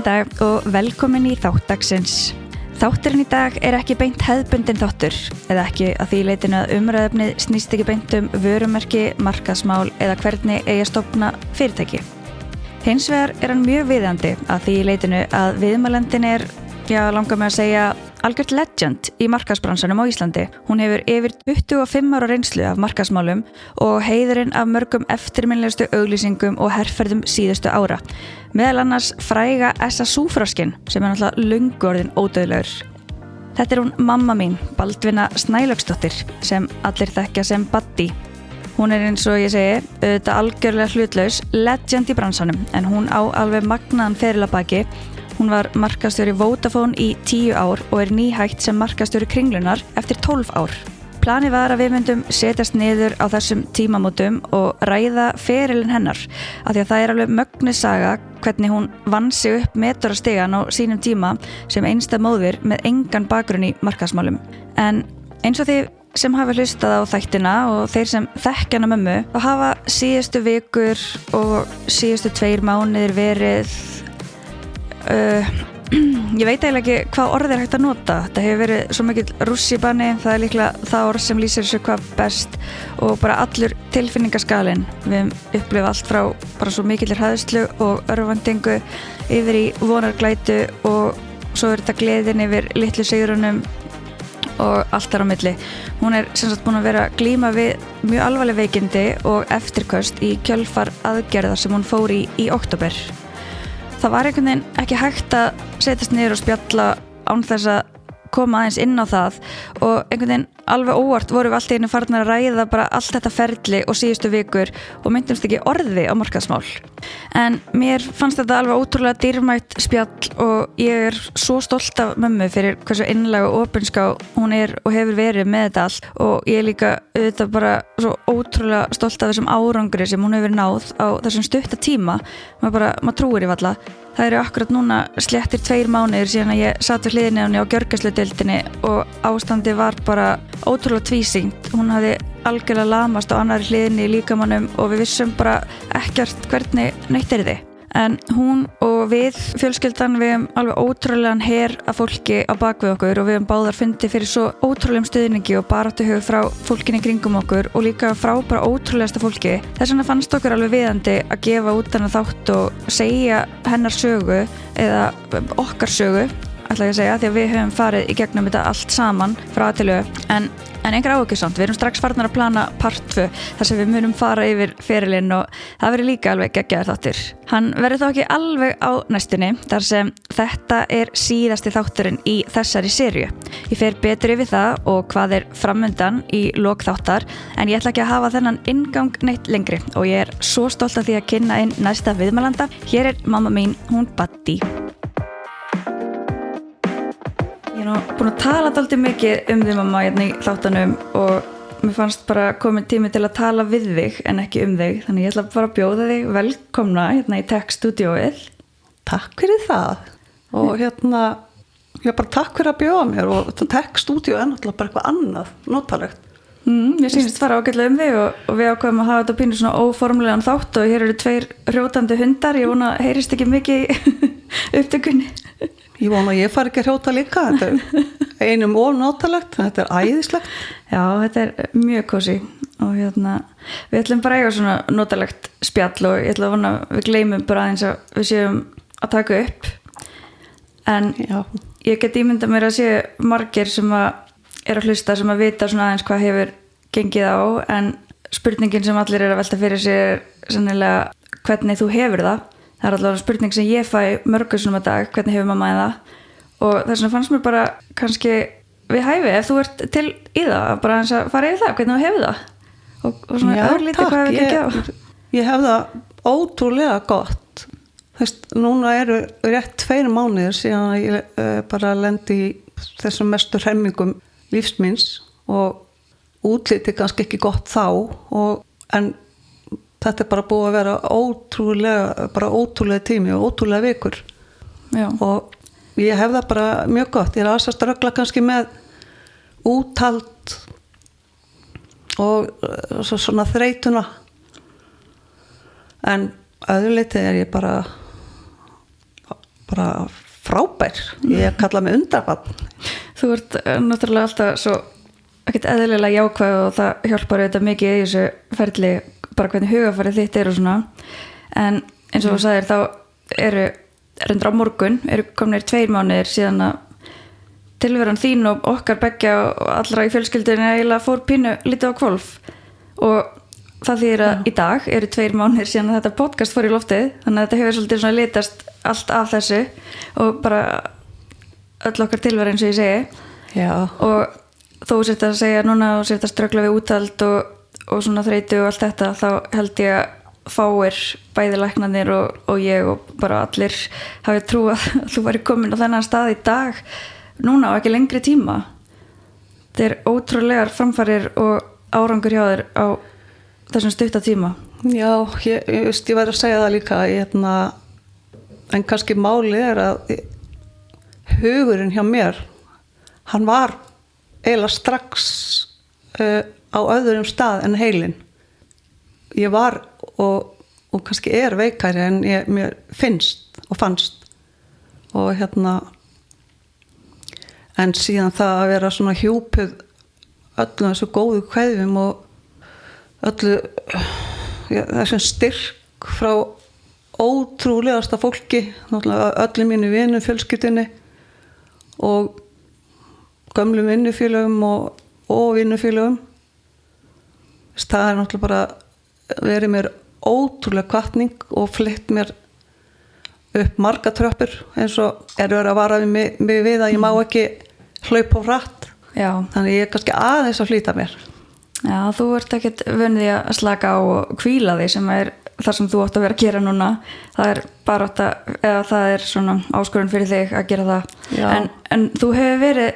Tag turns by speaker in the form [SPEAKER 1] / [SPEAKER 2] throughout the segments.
[SPEAKER 1] dag og velkomin í þátt dagsins. Þátturinn í dag ekki beint hefðbundin þáttur, eða ekki að því leitinu að umræðefnið snýst ekki beint vörumerki, markaðsmál eða hvernig eigi að stofna fyrirtæki. Hins vegar hann mjög viðandi að því leitinu að viðmælandinn langar mig að segja algjört legend í markaðsbransanum á Íslandi. Hún hefur yfir 25 ára reynslu af markaðsmálum og heiðurinn af mörgum eftirminnilegustu auglýsingum og herferðum síðustu ára. Meðal annars fræga Essa súfraskinn sem náttúrulega löngu orðinn ódauðlegur. Þetta hún mamma mín, Baldvina Snælaugsdóttir, sem allir þekkja sem Baddi. Hún eins og ég segi, auðvitað algjörlega hlutlaus, legend í bransanum, en hún á alveg magnaðan feril að baki. Hún var markaðsstjóri Vodafone í 10 ár og nýhætt sem markaðsstjóri Kringlunar eftir 12 ár. Planið var að við myndum setjast niður á þessum tímamótum og ræða ferilinn hennar, af því að það alveg mögnuð saga hvernig hún vann sig upp metrastigann á sínum tíma sem einstæð móðir með engan bakgrunn í markaðsmálum. En eins og þið sem hafa hlustað á þættina og þeir sem þekkja hana mömmu, þá hafa síðustu vikur og síðustu 2 mánuðir verið ég veit eiginlega ekki hvað orð hægt að nota. Þetta hefur verið svo mikill rússíbani, það líklega það orð sem lýsir þessu hvað best og bara allur tilfinningaskalinn. Við upplifum allt frá bara svo mikillir hræðslu og örvæntingu yfir í vonarglætu og svo þetta gleðin yfir litlu sigrunum og allt þar á milli. Hún sem sagt búin að vera að glíma við mjög alvarleg veikindi og eftirköst í kjölfar aðgerðar sem hún fór í október. Það var einhvern veginn ekki hægt að setjast niður og spjalla án þess að koma aðeins inn á það og einhvern veginn alveg óvart vorum við allt í einu farnar að ræða bara allt þetta ferli og síðustu vikur og myndumst ekki orði á markaðsmál. En mér fannst þetta alveg ótrúlega dýrmætt spjall og ég svo stolt af mömmu fyrir hversu innlega og opinská hún og hefur verið með þetta allt og ég líka auðvitað bara svo ótrúlega stolt af þessum árangri sem hún hefur náð á þessum stutta tíma. Maður trúir í valla. Það akkurat núna sléttir 2 mánuðir síðan að ég satt við hliðinni á henni á gjörgæsludeildinni og ástandið var bara ótrúlega tvísýnt. Hún hafði algjörlega lamast á annarri hliðinni í líkamannum og við vissum bara ekkert hvernig neitt yrði. En hún og við, fjölskyldan, við alveg ótrúlegan her af fólki á bakvið okkur og við báðar fundið fyrir svo ótrúlegum stuðningi og baráttuhug frá fólkinni kringum okkur og líka frá bara ótrúlegasta fólki. Þess vegna fannst okkur alveg viðandi að gefa út þennan þátt og segja hennar sögu eða okkar sögu, ætla ég að segja, því að við höfum farið í gegnum þetta allt saman frá að til ö. En engar áhyggjur, við strax farnar að plana part 2 þar sem við munum fara yfir ferilinn og það verður líka alveg geggjaður þáttur. Hann verður þá ekki alveg á næstunni þar sem þetta síðasti þátturinn í þessari seríu. Ég fer betur yfir það og hvað framundan í lok þáttar en ég ætla ekki að hafa þennan inngang neitt lengri og ég svo stolt af því að kynna inn næsta viðmælanda. Hér mamma mín, hún Baddi. Ég búin að tala dálítið mikið þig mamma í þáttunum og mér fannst bara komin tími til að tala við þig en ekki þig, þannig ég ætla bara að bjóða þig velkomna í Tech-stúdíóið.
[SPEAKER 2] Takk fyrir það og ég bara takk fyrir að bjóða mér og Tech-stúdíó náttúrulega bara eitthvað annað notalegt.
[SPEAKER 1] Ég sýnist fara ágætlega þig og við ákveðum að hafa þetta pínu svona óformlegan þátt og hér eru 2 hrjótandi hundar, ég vona heyrist ekki mikið í upptökunni.
[SPEAKER 2] Ég vona að ég fari ekki að hrjóta líka, þetta einum notalegt, þetta æðislegt.
[SPEAKER 1] Já, þetta mjög kósí og við ætlum bara að eiga svona notalegt spjall og ég ætla að vona að við gleymum bara aðeins að við séum að taka upp. En já, ég get ímyndað mér að sé margir sem að hlusta sem að vita svona aðeins hvað hefur gengið á en spurningin sem allir að velta fyrir sér sennilega hvernig þú hefur það. Það allavega spurning sem ég fæ mörgum svona dag, hvernig hefur mamma það og þess vegna fannst mér bara kannski við hæfi ef þú ert til í það bara eins að fara í það, hvernig þú hefur það og svona örlítið hvað hefur gengið á.
[SPEAKER 2] Ég hef það ótrúlega gott. Núna eru rétt 2 mánuðir síðan ég bara lendi í þessum mestu hremmingum lífsmins og útlitið kannski ekki gott þá en þetta bara búið að vera ótrúlega tími og ótrúlega vikur. Já. Og ég hef það bara mjög gott. Ég aðeins að ströggla kannski með úthald og svona þreytuna. En öðruleyti ég bara bara frábær, ég kalla mig undarbarn.
[SPEAKER 1] Þú ert náttúrulega alltaf svo ekkert eðlilega jákvæð og það hjálpar auðvitað mikið í þessu ferli, bara hvernig hugafarið þitt og svona, en eins og þú sagðir þá eru reyndar á morgun, eru komnir 2 mánuðir síðan að tilveran þín og okkar beggja og allra í fjölskyldunni eiginlega fór pínu lítið á hvolf og það þýðir að í dag eru 2 mánuðir síðan að þetta podcast fór í loftið, þannig að þetta hefur svolítið svona litast allt af þessu og bara öll okkar tilvera eins og ég segi.
[SPEAKER 2] Já.
[SPEAKER 1] Og þó sért að segja núna og sért að ströggla við úthald og svona þreytu og allt þetta, þá held ég að fáir bæði læknarnir og ég og bara allir hafi trú að þú væri komin á þennan stað í dag núna og ekki lengri tíma. Þetta er ótrúlegar framfarir og árangur hjá þér á þessum stutta tíma.
[SPEAKER 2] Já, ég væri að segja það líka, en kannski málið er að hugurinn hjá mér, hann var eiginlega strax á öðrum stað en heilin. Ég var og kannski er veikari en mér finnst og fannst og en síðan það að vera svona hjúpuð öllum þessu góðu kveðjum og öllu þessum styrk frá ótrúlegasta fólki, öllum mínu vinum, fjölskyldunni og gömlum vinnufélögum og vinnufélögum. Það er náttúrulega bara verið mér ótrúlega hvatning og flytt mér upp marga tröppur, eins og verið að vara mig við að ég má ekki hlaupa of hratt.
[SPEAKER 1] Já.
[SPEAKER 2] Þannig ég er kannski aðeins að flýta mér.
[SPEAKER 1] Já, þú ert ekkert vunni að slaka á og hvíla þig sem er þar sem þú átt að vera að gera núna. Það er bara eða það er svona áskorun fyrir þig að gera það. En þú hefur verið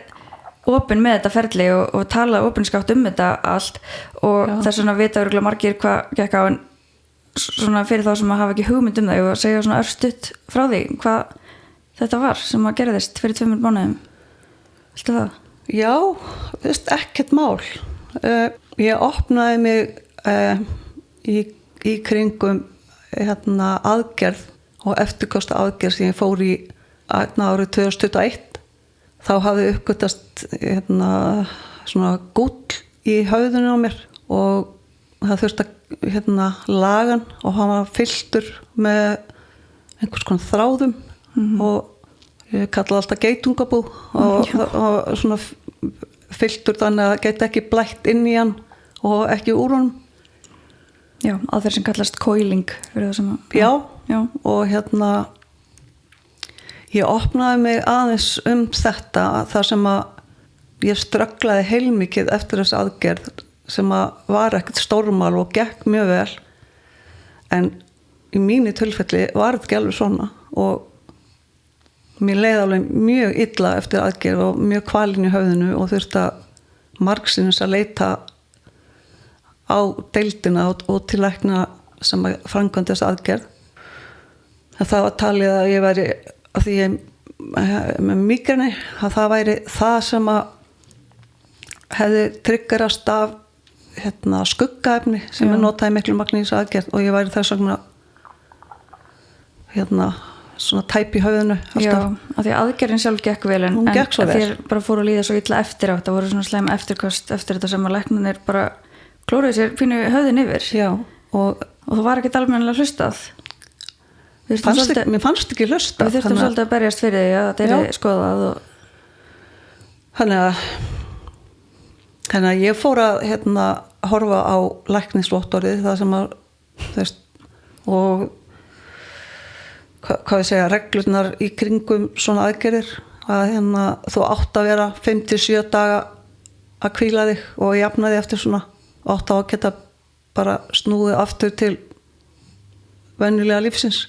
[SPEAKER 1] opin með þetta ferli og talað opinskátt þetta allt og þess vegna vita örugglega margir hvað gekk á, en svona fyrir þá sem að hafa ekki hugmynd það og segja svona örstutt frá því hvað þetta var sem að gerðist fyrir 2 mánuðum. Viltu það?
[SPEAKER 2] Já, ekkert mál. Ég opnaði mig í kringum aðgerð og eftirkosta aðgerð sem ég fór í árið 2021. Þá hafði uppgötast svona gúll í höfðinu á mér og það þurfti að lagan og hann var fylltur með einhvers konar þráðum og ég kallaði alltaf geitungabú og svona fylltur þannig að það geti ekki blætt inn í hann og ekki úr honum.
[SPEAKER 1] Já, aðferð sem kallast coiling fyrir það sem að...
[SPEAKER 2] Já. Og ég opnaði mig aðeins þetta þar sem að ég strögglaði heilmikið eftir þessu aðgerð sem að var ekkert stórmál og gekk mjög vel, en í mínu tilfelli var þetta ekki alveg svona og mér leið alveg mjög illa eftir aðgerð og mjög kvalinn í höfðinu og þurfti að margsinnis að leita á deildina og til lækna sem að framkvæmdi þessu aðgerð. En það var talið að ég væri að því ég með mígreni að það væri það sem að hefði triggerast af skuggaefni sem er notað í miklu magni í þessu aðgerð og ég væri þess vegna svona tæp í höfðinu alltaf.
[SPEAKER 1] Já, af því aðgerðin sjálf gekk vel en þér bara fóru að líða svo illa eftir átt, það voru svona sleim eftirkost eftir þetta sem að læknarnir bara klóruðu sér pínu höfðin yfir. Já. Og það var ekkert almennilega hlustað.
[SPEAKER 2] Mér fannst ekki hlustað.
[SPEAKER 1] Við þurftum svolítið að berjast fyrir því að þetta er skoðað og... Þannig að ég fór að horfa á læknisvottorðið það sem að og hvað ég segja, reglurnar í kringum svona aðgerðir að þú átt að vera 5-7 daga að hvíla þig og jafna þig eftir svona, átt að geta bara snúið aftur til venjulega lífsins.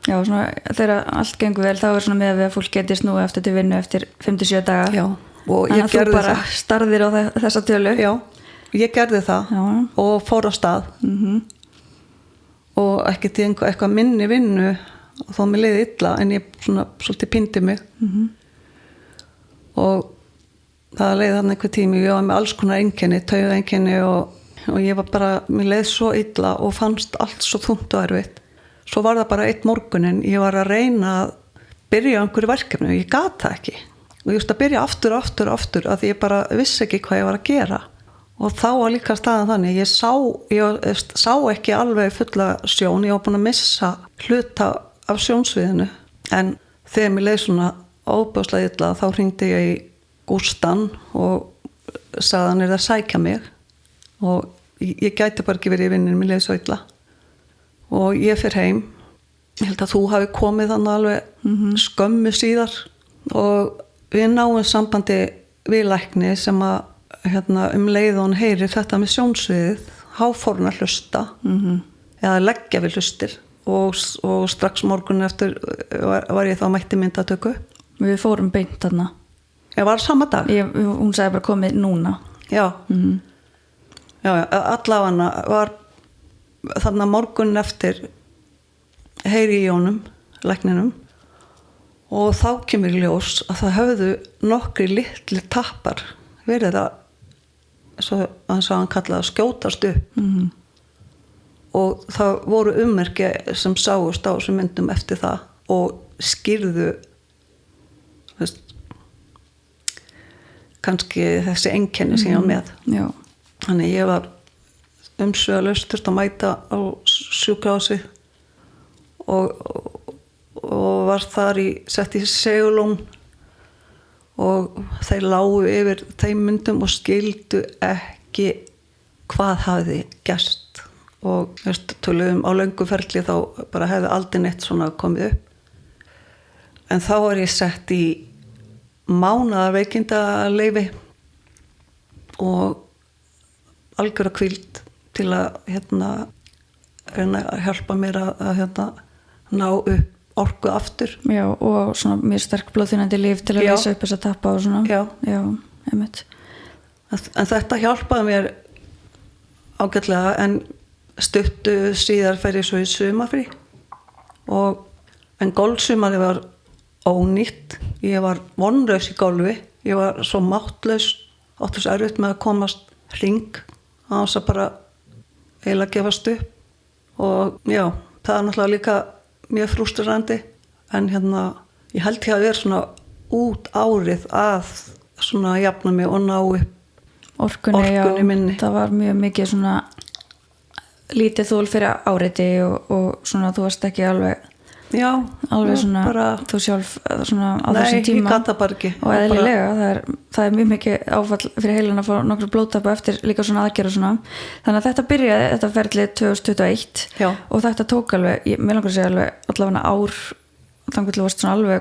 [SPEAKER 1] Já, svona þegar allt gengur vel þá er svona með að fólk geti snúið aftur til vinnu eftir 5-7 daga. Já, og ég gerði það. Þannig að þú bara starðir á þessa tölu. Já, ég gerði það. Já. Og fór á stað. Og ekki til eitthvað minni vinnu og þó mér leiði illa en ég svona svolítið píndi mig. Og það leiði þarna einhver tími, ég var með alls konar einkenni, taugaeinkenni og ég var bara, mér leiði svo illa og fannst allt svo þungt og erfitt.
[SPEAKER 2] svo var það bara eitt morgunin, ég var að reyna að byrja á einhverju verkefni og ég gat það ekki og ég veist að byrja aftur að því ég bara vissi ekki hvað ég var að gera og þá var líka staðan þannig ég sá ekki alveg fulla sjón, ég var búin að missa hluta af sjónsviðinu en þegar mér leið svona óbjóðslega illa þá hringdi ég í Gústan og sagði hann að sækja mig og ég gæti bara ekki verið í vinninu, mér leið svo illa og ég fer heim. Ég held að þú hafi komið þannig alveg skömmu síðar og við náum sambandi við lækni sem að leið og hann heyrir þetta með sjónsviðið, fór hann að hlusta eða leggja við hlustir og strax morgun eftir var ég þá mætti myndatöku.
[SPEAKER 1] Við fórum beint þarna.
[SPEAKER 2] Ég var sama dag.
[SPEAKER 1] Hún sagði bara komið núna.
[SPEAKER 2] Já. Já, allavega var þarna morgun eftir heyri í honum, lækninum og þá kemur í ljós að það höfðu nokkri litli tappar verið að svo hann kallaði að skjótast upp og það voru ummerki sem sáust á þessum myndum eftir það og skýrðu kannski þessi einkenni sem ég var með.
[SPEAKER 1] Já.
[SPEAKER 2] Þannig ég var umsvifalaust þurfti að mæta á sjúkrahúsi og var þar sett í segulón og þeir lágu yfir þeim myndum og skildu ekki hvað hafði gerst og töluðum á löngu ferli þá bara hefði aldrei neitt svona komið upp en þá var ég sett í mánaðarveikindaleyfi og algjöra hvíld til að reyna að hjálpa mér að ná upp orku aftur. Já,
[SPEAKER 1] og svona mjög sterk blóðþynnandi lyf til að leysa upp þessa tappa og svona.
[SPEAKER 2] Já,
[SPEAKER 1] einmitt.
[SPEAKER 2] En þetta hjálpaði mér ágætlega en stuttu síðar fer ég svo í sumarfrí en golfsumari var ónýtt. Ég var vonlaus í golfi. Ég var svo máttlaus, átti svo erfitt með að komast hring á þess að bara eiginlega gefast upp og já, það er náttúrulega líka mjög frústrerandi en ég held ég að vera svona út árið að svona jafna mig og ná upp orkunni minni.
[SPEAKER 1] Það var mjög mikið svona lítið þól fyrir áreiti og svona þú varst ekki alveg svona
[SPEAKER 2] bara,
[SPEAKER 1] þú sjálf svona á þessum tíma.
[SPEAKER 2] Nei, ég gat það bara ekki.
[SPEAKER 1] Og eðlilega, það er mjög mikið áfall fyrir heilin að fá nokkru blóðtappa eftir líka svona aðgerð og svona. Þannig að þetta byrjaði, þetta ferlið 2021 og þetta tók alveg, mér langar að segja allavega ár, þannig að þú varst svona alveg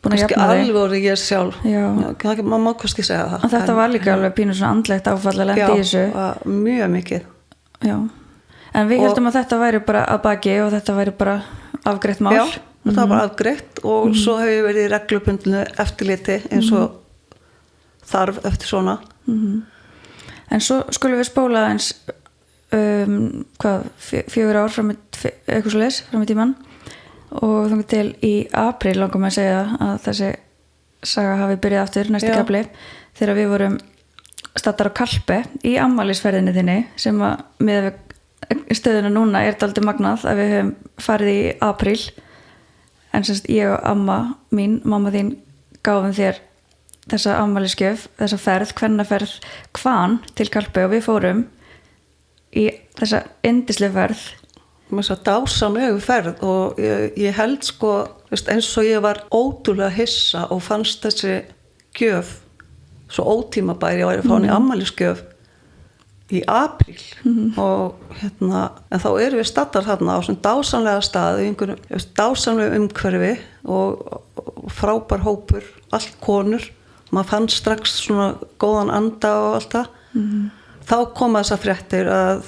[SPEAKER 1] búin að jafna þig.
[SPEAKER 2] Alveg voru ég sjálf. Maður má kannski segja það.
[SPEAKER 1] Og þetta var líka alveg pínu svona andlegt áfall að lenda í þessu.
[SPEAKER 2] Já, mjög mikið.
[SPEAKER 1] Já. En við heldum að þetta væri bara að baki og þetta væri bara afgreitt mál.
[SPEAKER 2] Já, það var bara afgreitt og svo hefur ég verið í reglubundnu eftirliti eins og þarf eftir svona.
[SPEAKER 1] En svo skulum við spóla eins 4 ár fram eitthvað svo leys, fram í tíman og þannig til í apríl langum að segja að þessi saga hafi byrjað aftur næstu kafli þegar við vorum staddar á Kalpe í afmælisferðinni þinni sem að með stöðuna núna er dálítið magnað að við höfum farið í apríl en semst ég og mamma þín gáfum þér þessa afmælisgjöf, þessa ferð, kvennaferð Hvan til Kalpe og við fórum í þessa yndislega ferð.
[SPEAKER 2] Þess að dásamlegu ferð og ég held sko eins og ég var ótrúlega hissa og fannst þessi gjöf svo ótímabær, ég væri að fá hann í afmælisgjöf í apríl og en þá erum við staddar þarna á svona dásamlega stað í einhverjum dásamlegu umhverfi og frábær hópur, allt konur maður fann strax svona góðan anda og allt það þá koma þessar fréttir að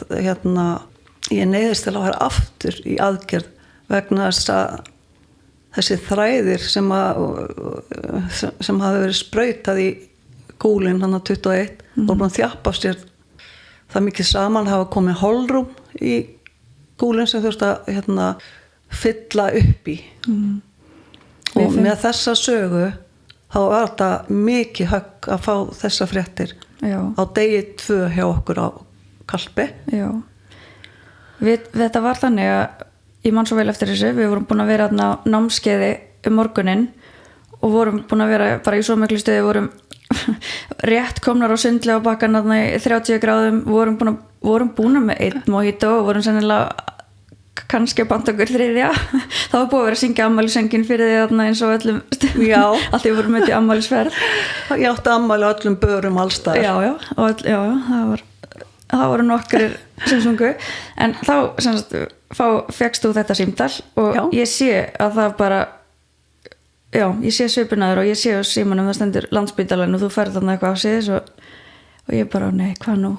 [SPEAKER 2] ég neyðist til að fara aftur í aðgerð vegna þess að þessi þræðir sem hafði verið sprautað í gúlinn hann á 21 og búin að þjappa sér það mikið saman hafa komið holrúm í gúlinn sem þurfti að fylla upp í og með þessa sögu þá var þetta mikið högg að fá þessa fréttir á degi 2 hjá okkur á Kalpe.
[SPEAKER 1] Já. Þetta var þannig að ég man svo vel eftir þessu, við vorum búin að vera á námskeiði morguninn og vorum búin að vera bara í svo miklu stöði, vorum rétt komnar á sundlega á bakkan í 30 gráðum, vorum búin með einn mojito og vorum sennilega kannski að banta okkur þriðja það var búið að vera að syngja ammælisöngin fyrir því þarna eins og öllum allt ég voru með til ammælisferð
[SPEAKER 2] ég átti ammæli öllum börum allstaðar
[SPEAKER 1] það voru nokkur sem sungu en þá fékkst þú þetta símtal og ég sé að það bara ég sé svipinaður og ég sé á símanum það stendur Landspítalan og þú ferð þarna eitthvað á síðis og ég bara, nei, hvað nú?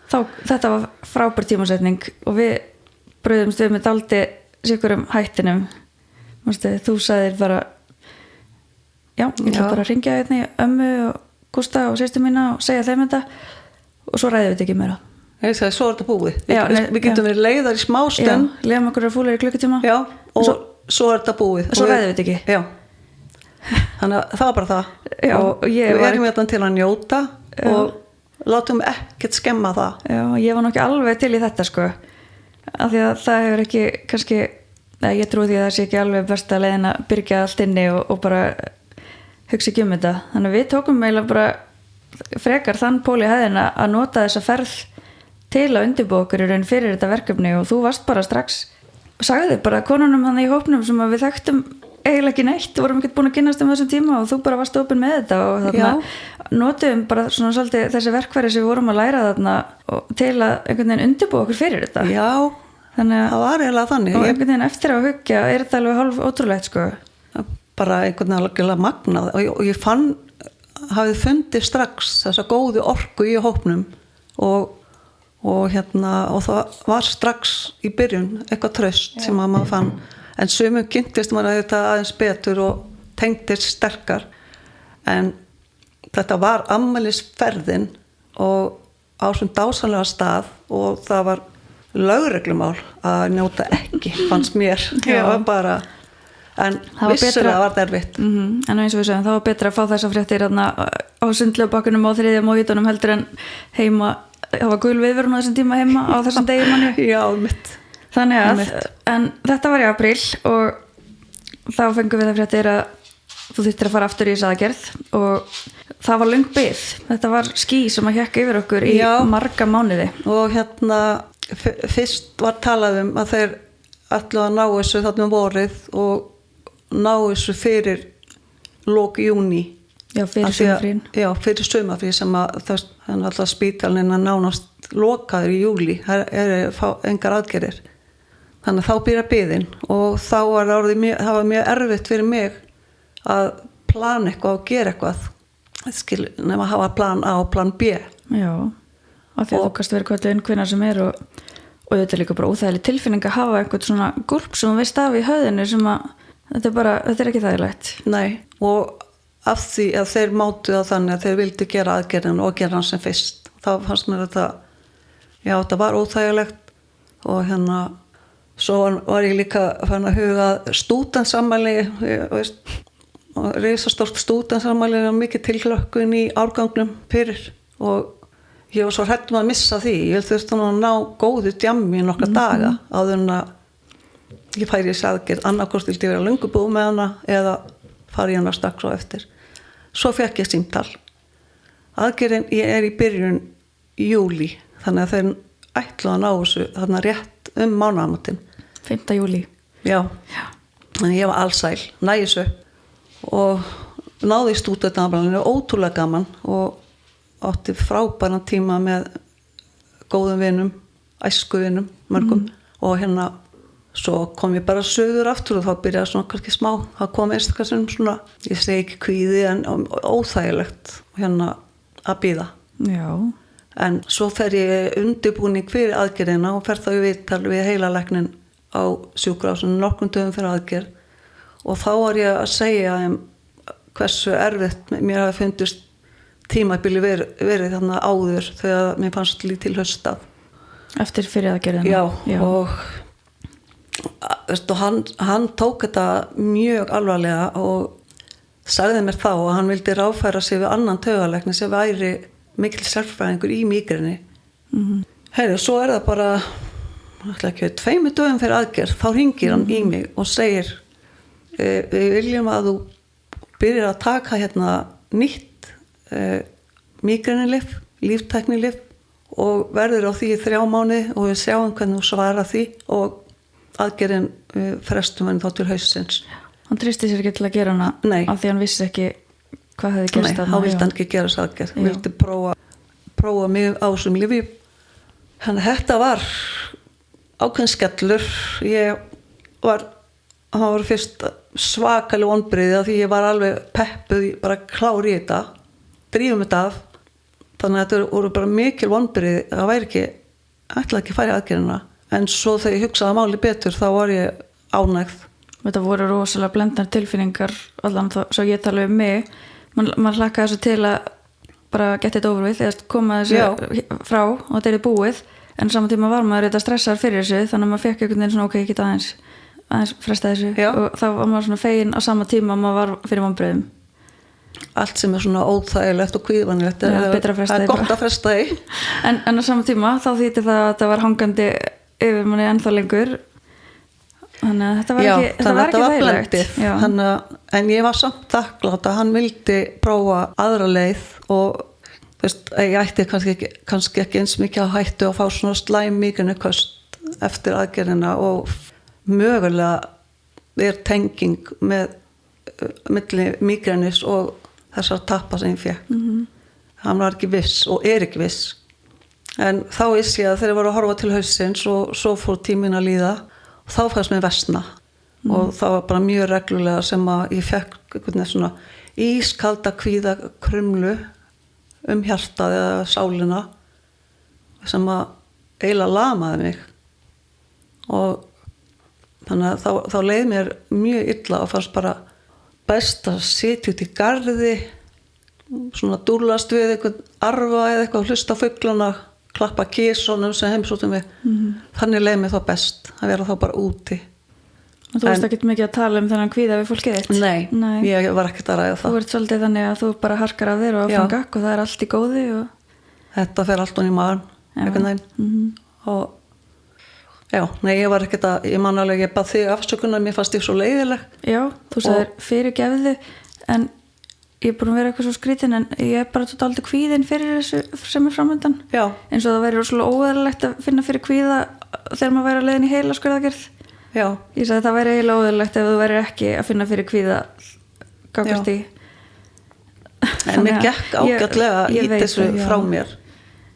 [SPEAKER 1] Þetta var frábær tímasetning og við bröðumst við með daldi sikurum hættinum. Þú sagðir bara, ég ætla bara að ringja hérna í ömmu og Gústa og systur mína og segja þeim þetta og svo ræðum við þetta ekki meira.
[SPEAKER 2] Ég sagði, svo er þetta búið. Við getum verið leiðar í smá stund.
[SPEAKER 1] Leiðum okkur að fúlega í klukkutíma.
[SPEAKER 2] Og svo er þetta búið.
[SPEAKER 1] Og svo ræðum við þetta ekki.
[SPEAKER 2] Þannig að það var bara það. Og við erum þetta til að njóta og látum ekkert skemma það.
[SPEAKER 1] Ég var nokkið alveg til í þetta sko. Af því að það hefur ekki kannski, ég trúi því að það sé ekki alveg besta leiðin að byrgja allt inni og bara hugsa ekki þetta. Þannig að við tókum eiginlega bara frekar þann pól í hæðina að nota þessa ferð til að undirbúa okkur í raun fyrir þetta verkefni og þú varst bara strax sagði bara konunum þannig í hópnum sem að við þekktum eiginlega ekki neitt, vorum ekki búin að kynnast þessum tíma og þú bara varst opin með þetta og þarna notuðum bara svona svolítið þessi verkfæri sem við vorum að læra þarna til að einhvern veginn undirbúa okkur fyrir þetta. Þannig að
[SPEAKER 2] það var eiginlega þannig.
[SPEAKER 1] Og einhvern veginn eftir að hugja þetta alveg hálf ótrúlegt sko.
[SPEAKER 2] Bara einhvern veginn alveg magnað og ég hafði fundið strax þessa góðu orku í hópnum og það var strax í byrjun eitthvað traust sem að maður fann en sumum kynntist maður þetta aðeins betur og tengdist sterkar en þetta var afmælisferðin og á svona dásamlega stað og það var lögreglumál að njóta ekki fannst mér bara, en vissulega var það erfitt
[SPEAKER 1] en eins og við segjum, það var betra að fá þessa fréttir á sundlaugabakkunum á þriðja mojitónum heldur en heima það var gul viðvörun á þessum tíma heima á þessum degi manni þannig að, en þetta var í apríl og þá fengum við það fréttir að þú þurftir að fara aftur í þessa aðgerð og það var löng bið, þetta var ský sem að hékka yfir okkur í marga mánuði
[SPEAKER 2] og fyrst var talað að þeir ætlu að ná þessu þarna vorið og ná þessu fyrir lok júní
[SPEAKER 1] fyrir sumarfrín
[SPEAKER 2] fyrir sumarfrí sem að þannig alltaf spítalinn að nánast lokaður í júli, það engar aðgerðir þannig að þá byrja biðin og þá var það var mjög erfitt fyrir mig að plana eitthvað og gera eitthvað nema að hafa plan A og plan B
[SPEAKER 1] af því að þú kannst verið kvöldu hvenær sem er og þetta er líka bara óþægileg tilfinning að hafa einhvern svona gúrp sem þú veist af í höfðinu sem að þetta er ekki þægilegt
[SPEAKER 2] Nei, og af því að þeir mátu það þannig að þeir vildi gera aðgerðin og gera hann sem fyrst þá fannst mér þetta var óþægilegt og svo var ég líka fann að huga stúdentsammæli risastórt stúdentsammæli og mikið tilhlökkun í árgangnum fyrir og ég var svo hrædd að missa því ég þurfti að ná góðu djammi í nokkra daga áður en að ég færi þessi aðgerð annarkvort vildi ég vera löngu búið með hana eða fari hana strax og eftir svo fekk ég símtal aðgerðin ég er í byrjun í júli þannig að þeir ætlu að ná þessu þarna rétt mánaðamótin
[SPEAKER 1] 5. júli
[SPEAKER 2] þannig ég var allsæl næssu og náði í stúdentafmælinu ótrúlega gaman og átti frábæran tíma með góðum vinum æskuvinum mörgum og svo kom ég bara söður aftur og þá byrjaði svona kannski smá það kom einstaklega svona ég segi ekki kvíði en óþægilegt að bíða en svo fer ég undirbúning fyrir aðgerðina og fer þá í viðtal við heilalæknin á sjúkrahúsinu nokkrum dögum fyrir aðgerð og þá var ég að segja hversu erfitt mér hafi fundist tímabili verið þarna áður þegar mér fannst lítil haustað
[SPEAKER 1] eftir fyrir aðgerðina
[SPEAKER 2] og hann tók þetta mjög alvarlega og sagði mér þá að hann vildi ráðfæra sig við annan taugalækni sem væri mikil sérfræðingur í mígreni svo er það bara ætla ekki 2 dögum fyrir aðgerð, þá hringir hann í mig og segir við viljum að þú byrjar að taka hérna nýtt mígrenilyf, líftæknilyf og verður á því í 3 mánuði og við sjáum hvernig þú svarar því og aðgerðin frestum henni þá til haustsins.
[SPEAKER 1] Hann tristi sér ekki til að gera hana af því hann vissi ekki hvað hefði gerst.
[SPEAKER 2] Nei, hann vildi hann ekki gera þess aðgerð. Hann vildi prófa mig á þessum lyfjum. Þannig þetta var ákveðin skellur. Það var fyrst svakaleg vonbrigði því ég var alveg peppuð, bara klár í þetta, drífum þetta af. Þannig að þetta voru bara mikil vonbrigði, það væri ekki, ætlaði ekki að fara í aðgerðina. En svo þegar ég hugsaði máli betur, þá var ég ánægð. Þetta
[SPEAKER 1] voru rosalega blendnar tilfinningar, allan svo ég tala mig. Man hlakkaði þessu til að bara geta þetta over with, eða koma þessu frá og þetta er búið. En saman tíma var maður þetta stressaður fyrir þessu, þannig að maður fekk einhvern veginn svona ok, ég geta aðeins fresta þessu. Og þá var maður svona fegin á sama tíma að maður var fyrir vonbrigðum.
[SPEAKER 2] Allt sem er svona óþægilegt og kvíðvænlegt er gott að fresta því.
[SPEAKER 1] En á sama tíma þá þýtti það að þetta var hangandi yfir manni ennþá lengur. Þannig að þetta var ekki þægilegt. En ég var samt þakklátt að hann vildi prófa aðra leið og ég ætti kannski ekki eins mikið að hættu að fá svona slæm mígreniköst eftir aðgerðina og mögulega er tenging milli mígrenis og þessar tappa sem ég fekk. Hann var ekki viss og er ekki viss. En þá vissi ég að þegar ég var að horfa til haustsins og svo fór tíminn að líða og þá fannst mér versna. Og það var bara mjög reglulega sem að ég fekk svona ískalda kvíða krumlu hjartað eða sálina sem að eiginlega lamaði mig. Og þannig að þá leið mér mjög illa og fannst bara best að sitja út í garði, svona dúllast við eitthvað arfa eða eitthvað, hlusta á fuglana, klappa kísunum sem heimsóttum við. Þannig leið mér þá best að vera þá bara úti. Og þú varst ekkert mikið að tala þennan kvíða við fólkið þitt?
[SPEAKER 2] Nei, ég var ekkert að ræða það.
[SPEAKER 1] Þú ert svolítið þannig að þú bara harkar af þér og áfram gakk og það er allt í góði.
[SPEAKER 2] Þetta fer allt í maðan, einhvern veginn. Og ég var ekkert að, ég man alveg, ég bað þig afsökunar, mér fannst ég svo leiðileg. Já, þú sagðir fyrirgefðu, en ég er búin að vera eitthvað svo skrítin, en ég er bara tótt aldrei kvíðin fyrir þessu sem er framöndan. Já. Eins og það væri rosalega óeðlilegt að finna fyrir kvíða þegar maður væri að leiðin í heilaskurðagerð. Já. Ég sagði að það væri eiginlega óeðlilegt ef þú væri ekki að finna fyrir kvíða gagnvart því. En mér gekk ágætlega í þessu frá mér.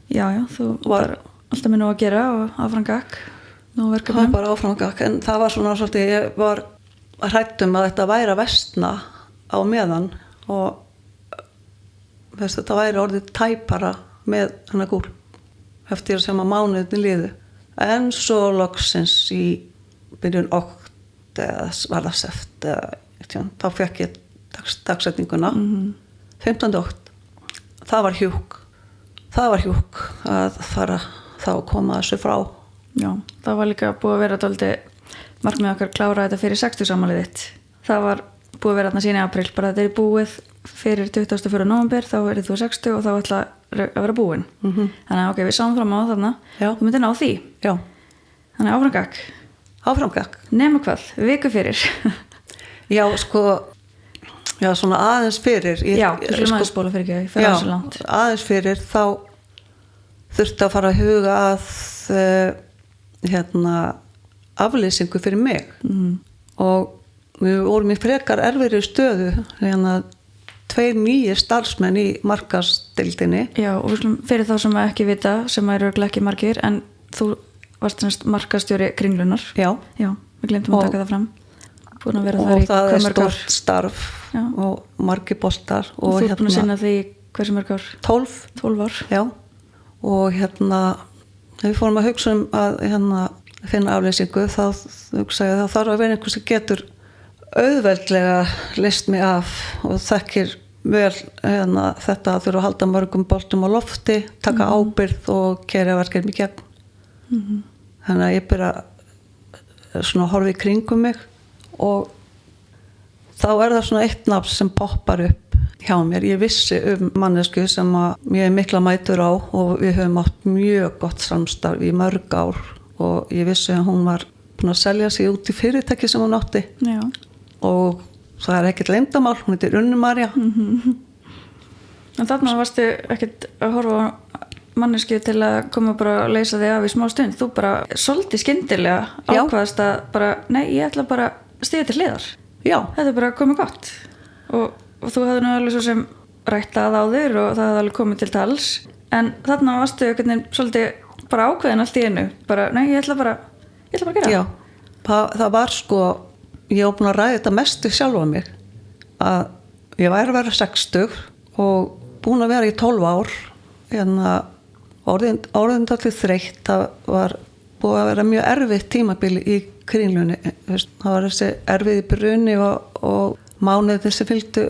[SPEAKER 2] Já, þú var alltaf með nú að gera og áframgakk. Það var bara áframgakk, en það var svona svolítið, ég var hrædd að þetta væri að versna á meðan og þetta væri orðið tæpara með hennar gúl eftir sem að mánuðin liðu. En svo loksins í byrjun okt eða var það seft þá fekk ég dagsetninguna 15. okt. Það var hjúk að fara þá að koma þessu frá. Já, það var líka búið að vera dálítið markmið okkar klára þetta fyrir 60-afmælið þitt. Það var búið að vera þarna síðan í apríl, bara þetta er búið fyrir 24. nóvember, þá er þú 60 og þá ætla að vera búin. Þannig að við sáum fram á þarna, þú myndir ná því. Já. Þannig áframgakk. Áframgakk. Nema hvað, viku fyrir. Já, svona aðeins fyrir. Já, aðeins spóla fyrir ekki, ég fer aðeins langt. Aðeins fyrir, þá þurfti að fara að huga að aflýsingu fyrir mig. Og við vorum í frekar erfiðri stöðu, 2 nýjir starfsmenn í markaðsdeildinni. Já, og fyrir þá sem ekki vita, sem eru ekki margir, en þú varst markaðsstjóri Kringlunar. Já, við glemtum að taka það fram. Búin að vera þar í hvað mörg ár. Og það er stórt starf og margir boltar. Og þú ert búin að sinna því hversu mörg ár? 12 ár. Já, og við fórum að hugsa að finna aflýsingu, þá hugsaði að það þarf að vera einhver sem getur auðveldlega leyst mig af og þekkir vel þetta að þurfa að halda mörgum boltum á lofti, taka ábyrgð og keyra verkefni í gegn. Þannig að ég byrja svona að horfa í kringum mig og þá er það svona eitt nafn sem poppar upp hjá mér. Ég vissi mannesku sem að ég er mikla mætur á og við höfum átt mjög gott samstarf í mörg ár og ég vissi að hún var búin að selja sig út í fyrirtæki sem hún átti
[SPEAKER 1] Já.
[SPEAKER 2] og það ekkert leyndarmál, hún heitir Unni María.
[SPEAKER 1] En þarna varstu ekkert að horfa á mannesku til að koma bara að leysa þig af í smá stund. Þú bara svolítið skyndilega ákvaðast að bara, nei, ég ætla bara að stíga til hliðar.
[SPEAKER 2] Já.
[SPEAKER 1] Þetta er bara komið gott. Og þú hafði nú alveg svo sem rættað á þér og það hafði alveg komið til tals. En þarna varstu einhvern veginn svolítið bara ákveðin allt í einu. Bara, nei, ég ætla bara að gera það.
[SPEAKER 2] Já, það var sko, ég var búin að ræða þetta mestu sjálfa mig. Að ég væri að vera 60 og búin að vera í 12 ár. Orðin allir þreytt. Það var búið að vera mjög erfitt tímabili í Kringlunni. Það var þessi erfiði bruni og mánuð þessi fylgdu,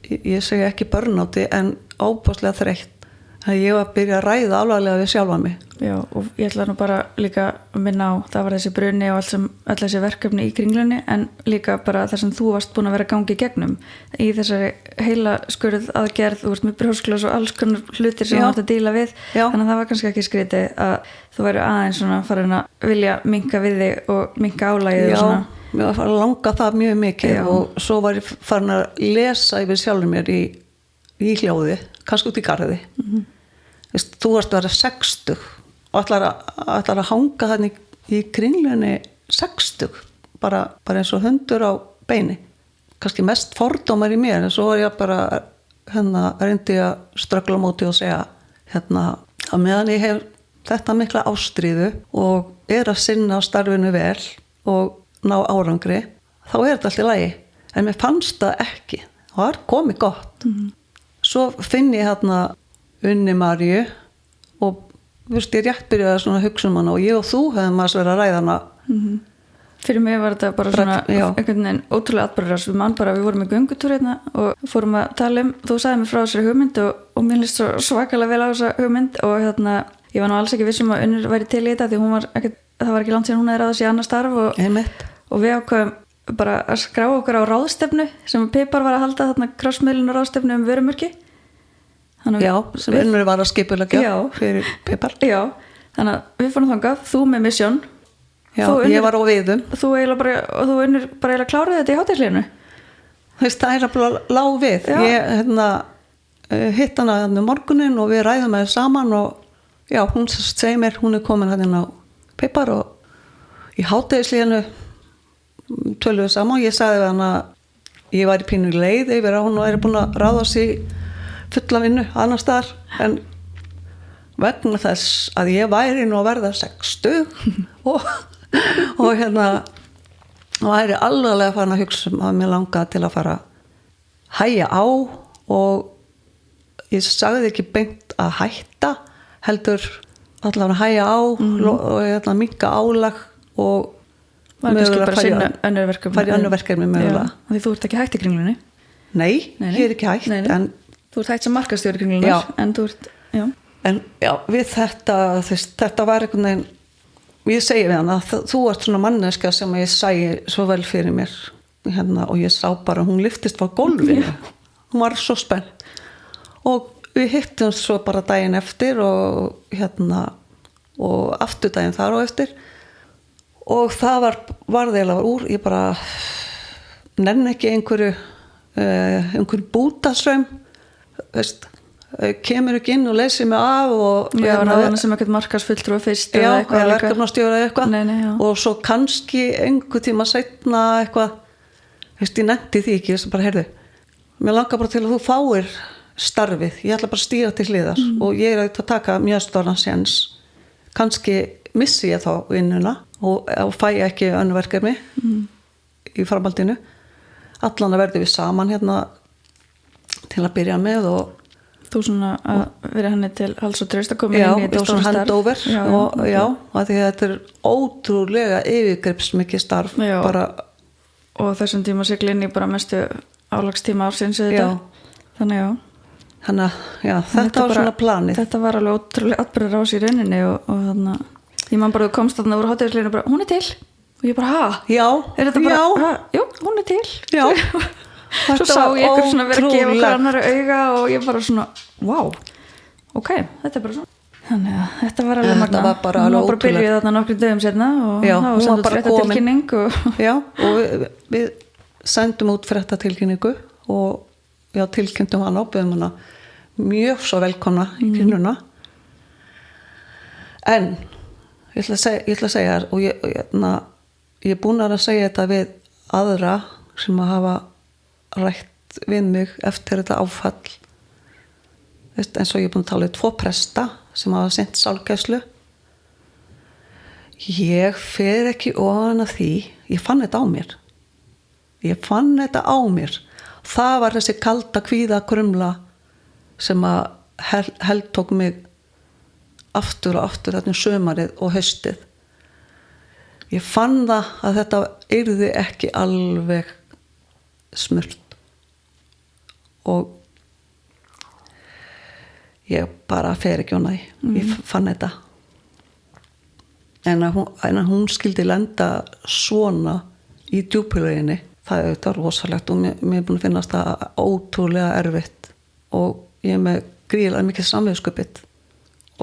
[SPEAKER 2] ég segi ekki börnáti en óbúslega þreytt. Þannig ég var að byrja að ræða alvarlega við sjálfa mig.
[SPEAKER 1] Já, og ég ætla nú bara líka að minna á, það var þessi bruni og öll þessi verkefni í Kringlunni, en líka bara þar sem þú varst búin að vera að gangi í gegnum í þessari heila skurð aðgerð, þú ert með brjósklos og alls konar hlutir sem þú átt að díla við.
[SPEAKER 2] Já.
[SPEAKER 1] Þannig að það var kannski ekki skrítið að þú væri aðeins svona farin að vilja minnka við þig og minnka álagið og svona.
[SPEAKER 2] Já, mér var að langa það mjög mikið. Já. Og svo var ég farin að lesa yfir sjálfur mér í hljóði, kannski út í garði. Þú varst að vera 60 og ætlar að hanga þannig í Kringlunni 60, bara eins og hundur á beini. Kannski mest fordómar í mér, en svo var ég bara reyndi að ströggla á móti og segja að meðan ég hef þetta mikla ástríðu og er að sinna starfinu vel og ná árangri, þá er þetta allt í lagi. En mér fannst það ekki, það var komið gott. Svo finn ég Unni Maríu og ég rétt byrjaði svona að hugsa um hana og ég og þú hefðum að vera að ræða hana.
[SPEAKER 1] Fyrir mig var þetta bara svona einhvern veginn ótrúlega atburðarás. Við vorum í göngutúr hérna og fórum að tala þú sagði mér frá þessari hugmynd og mér líst svo svakalega vel á þessa hugmynd og ég var nú alls ekki vissum að Unnur væri til í þetta því það var ekki langt síðan hún hefði ráðið sér annað starf og við ákveðum bara að skrá okkur á ráðstefnu sem Pipar var að halda þarna krossmiðlun og ráðstefnu vörumörki.
[SPEAKER 2] Já, sem Unnur var að skipuleggja fyrir Pipar.
[SPEAKER 1] Já, þannig að við fórum þangað, þú með misjón.
[SPEAKER 2] Já, ég var á viðum.
[SPEAKER 1] Þú Unnur bara eiginlega kláruði þetta í hátíðarhléinu.
[SPEAKER 2] Það er að lág við. Já. Ég hitt hana morgunin og við ræðum með saman og já, hún segir mér, hún er komin hérna á Pipar og í hátíðarhléinu töluðu saman og ég sagði við hana ég var í pínu leið yfir að hún er búin að ráða sig fulla vinnu annars staðar en vegna þess að ég væri nú að verða 60 og væri alveg farin að hugsa að mér langaði til að fara að hægja á og ég sagði ekki beint að hætta heldur allavega að hægja á og minnka álag og
[SPEAKER 1] mögulega fara í
[SPEAKER 2] önnur verkefni mögulega.
[SPEAKER 1] Því þú ert ekki hætt í Kringlunni?
[SPEAKER 2] Nei, ég er ekki hætt en
[SPEAKER 1] þú ert hætt sem markaðsstjóri Kringlunar en þú ert,
[SPEAKER 2] en já, við þetta var einhvern veginn ég segi við hana, þú ert svona manneska sem ég sæi svo vel fyrir mér og ég sá bara, hún lyftist á gólfinu, hún var svo spennt og við hittum svo bara daginn eftir og og aftur daginn þar og eftir og það var þeirlega úr, ég bara nenni ekki einhverju bútasaum kemur ekki inn og leysir mig af og
[SPEAKER 1] ráðana sem ekkert markaðsfulltrúi fyrst
[SPEAKER 2] eða verkefnastjóra eitthvað og svo kannski einhver tíma seinna eitthvað ég nefndi því ekki, ég bara heyrðu mér langar bara til að þú fáir starfið ég ætla bara að stíga til hliðar og ég er að taka mjög stóran séns kannski missi ég þá vinnuna og fæ ég ekki önnur verkefni í framhaldinu allan að verði við saman til að byrja með og
[SPEAKER 1] þú svona að vera henni til hals og tröst að koma inn í þetta stóra starf
[SPEAKER 2] handover og því þetta er ótrúlega yfirgripsmikið starf bara
[SPEAKER 1] og þessum tíma sigla inn í bara mestu álagstíma ársins þannig
[SPEAKER 2] þetta var svona planið
[SPEAKER 1] þetta var alveg ótrúlega atbyrður ás í rauninni og þannig ég man bara þú komst þarna úr hátíðarhléinu bara hún er til og ég bara hún er til svo sá ég ykkur svona verið að gefa hver annari auga og ég bara svona, wow ok, þetta er bara svona Þannig að þetta var alveg
[SPEAKER 2] Þetta
[SPEAKER 1] magna.
[SPEAKER 2] var bara
[SPEAKER 1] Hún
[SPEAKER 2] alveg
[SPEAKER 1] var bara
[SPEAKER 2] ótrúlegt.
[SPEAKER 1] byrjuð þarna nokkrum dögum setna og
[SPEAKER 2] Já,
[SPEAKER 1] það var
[SPEAKER 2] hún
[SPEAKER 1] sendt
[SPEAKER 2] var
[SPEAKER 1] út
[SPEAKER 2] bara
[SPEAKER 1] fréttatilkynning og
[SPEAKER 2] Já, og við sendum út fréttatilkynningu og já, tilkynntum hana og byrjum hana mjög svo velkomna í kvinnuna. En ég ætla að segja þér og ég er búin að segja þetta við aðra sem að hafa rætt við mig eftir þetta áfall. Eins og ég er búin að tala við 2 presta sem hafa sinnt sálgæslu. Ég fer ekki ofan af því, ég fann þetta á mér. Það var þessi kalda kvíða krumla sem að heltók mig aftur og aftur þarna sumarið og haustið. Ég fann það að þetta yrði ekki alveg smurt og ég bara fer ekki ofan af því. Ég fann þetta. En að hún skildi lenda svona í djúpulauginni, það er auðvitað rosalegt og mér er búin að finnast það ótrúlega erfitt og ég er með gríðilega mikið samviskupið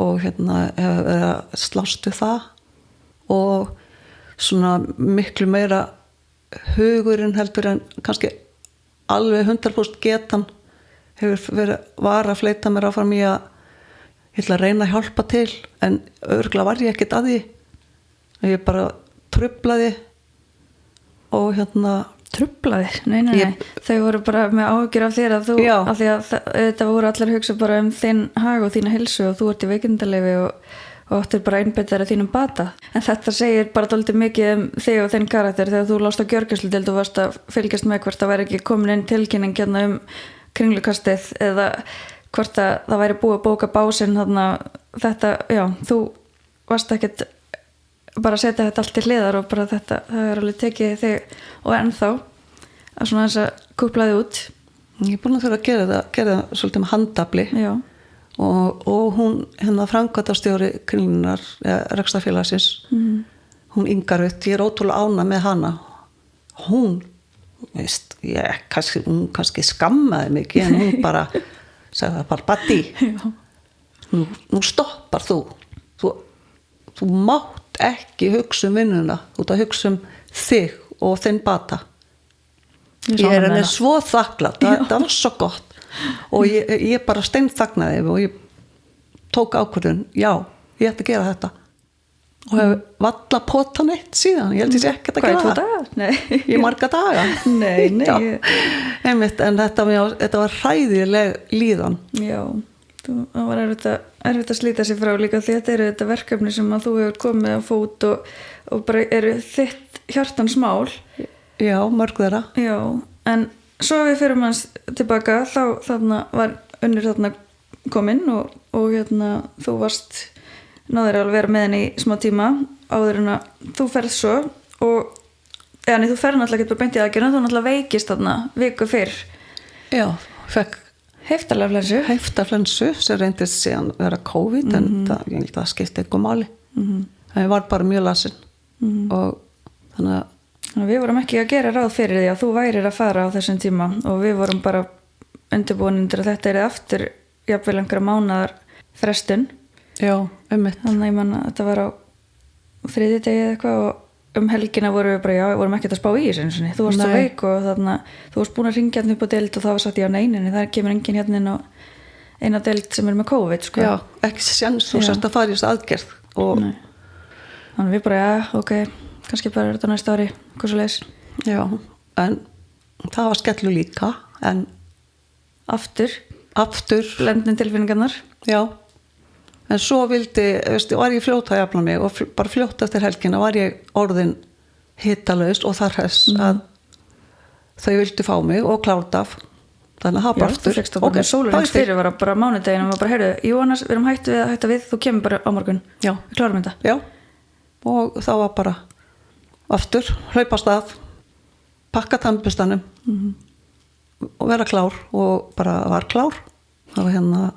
[SPEAKER 2] og hefur verið að slást við það og svona miklu meira hugurinn heldur en kannski alveg 100% getan var að fleita mér áfram í að ég ætla að reyna að hjálpa til en örugglega var ég ekkert að því. Ég bara truflaði og
[SPEAKER 1] truflaði, nei. Þau voru bara með áhyggjur af þér að þú, af því að þetta voru allir að hugsa bara um þinn hag og þína heilsu og þú ert í veikindaleyfi og áttir bara einbeittar að þínum bata. En þetta segir bara dálítið mikið um þig og þinn karakter þegar þú lást á gjörgæsludeild og varst að fylgjast með hvort það væri ekki komin inn tilkynning um kringlukastið eða hvort að það væri búið að bóka básinn þarna þetta, þú varst ekkert bara að setja þetta allt til hliðar og bara þetta, það er alveg tekið þig og ennþá að svona þess að kúplaði út.
[SPEAKER 2] Ég er búin að þurfa að gera það svolítið með handafli og hún framkvæmdastjóri Kringlunar rekstrarfélagsins, hún Ingarvit, ég er ótrúlega ánægð með hana. Hún kannski skammaði mig en hún bara sagði það bara Baddi, nú stoppar þú mátt ekki hugsa vinnuna, þú ert að hugsa þig og þinn bata. Ég er henni svo þakklátt, það var svo gott og ég bara steinþagnaði og ég tók ákvörðun, ég ætti að gera þetta og hef valla potan eitt síðan, ég held ég sé ekkert að gera það.
[SPEAKER 1] Hvað, 2 daga? Nei.
[SPEAKER 2] Í marga daga.
[SPEAKER 1] Nei.
[SPEAKER 2] Einmitt, en þetta var hræðileg líðan.
[SPEAKER 1] Já, það var erfitt að slíta sig frá líka því þetta eru þetta verkefni sem að þú hefur komið á fót og bara eru þitt hjartans mál.
[SPEAKER 2] Já, mörg þeirra.
[SPEAKER 1] Já, en svo við fyrir manns tilbaka þá þarna var Unnur þarna kominn og þú varst náður að vera með henni í smá tíma áður en að þú ferð svo og þú ferð náttúrulega ekki bara beint í aðgerðina, þú náttúrulega veikist þarna viku fyrr.
[SPEAKER 2] Já, fekk heiftarflensu sem reyndist síðan vera COVID en það skipti eitthvað máli. Það var bara mjög lasin og þannig að
[SPEAKER 1] við vorum ekki að gera ráð fyrir því að þú værir að fara á þessum tíma og við vorum bara undirbúin undir að þetta er aftur jafnvel einhverja mánaðar frestun.
[SPEAKER 2] Já, einmitt.
[SPEAKER 1] Þannig að ég manna að þetta var á 3. degi eða eitthvað og helgina vorum við bara, við vorum ekki að spá í þessu. Þú varst svo veik og þannig þú varst búin að ringja hérna upp á deild og það var sagt neinin, það kemur enginn hérna inn á eina deild sem er með COVID, sko.
[SPEAKER 2] Já, ekki séns, þú sérst að fara í þessu aðgerð og
[SPEAKER 1] þannig við bara, ok, kannski bara þetta næsta ári, hvað svo leis.
[SPEAKER 2] Já, en það var skellu líka, en
[SPEAKER 1] aftur blendin tilfinningarnar. Já.
[SPEAKER 2] En svo var ég fljót að jafna mig og bara fljótt eftir helgina var ég orðin hitalaust og þar hess að þau vildi fá mig og klárt af. Þannig að hafa aftur.
[SPEAKER 1] Já, þú fyrst að bara sólurins fyrir var bara mánudeginu og var bara, heyrðu, Jóhannes, við erum hætta við, þú kemur bara á morgun.
[SPEAKER 2] Já.
[SPEAKER 1] Við klárum þetta.
[SPEAKER 2] Já, og það var bara aftur, hlaupa stað, pakka tannbustanum og vera klár og bara var klár. Það var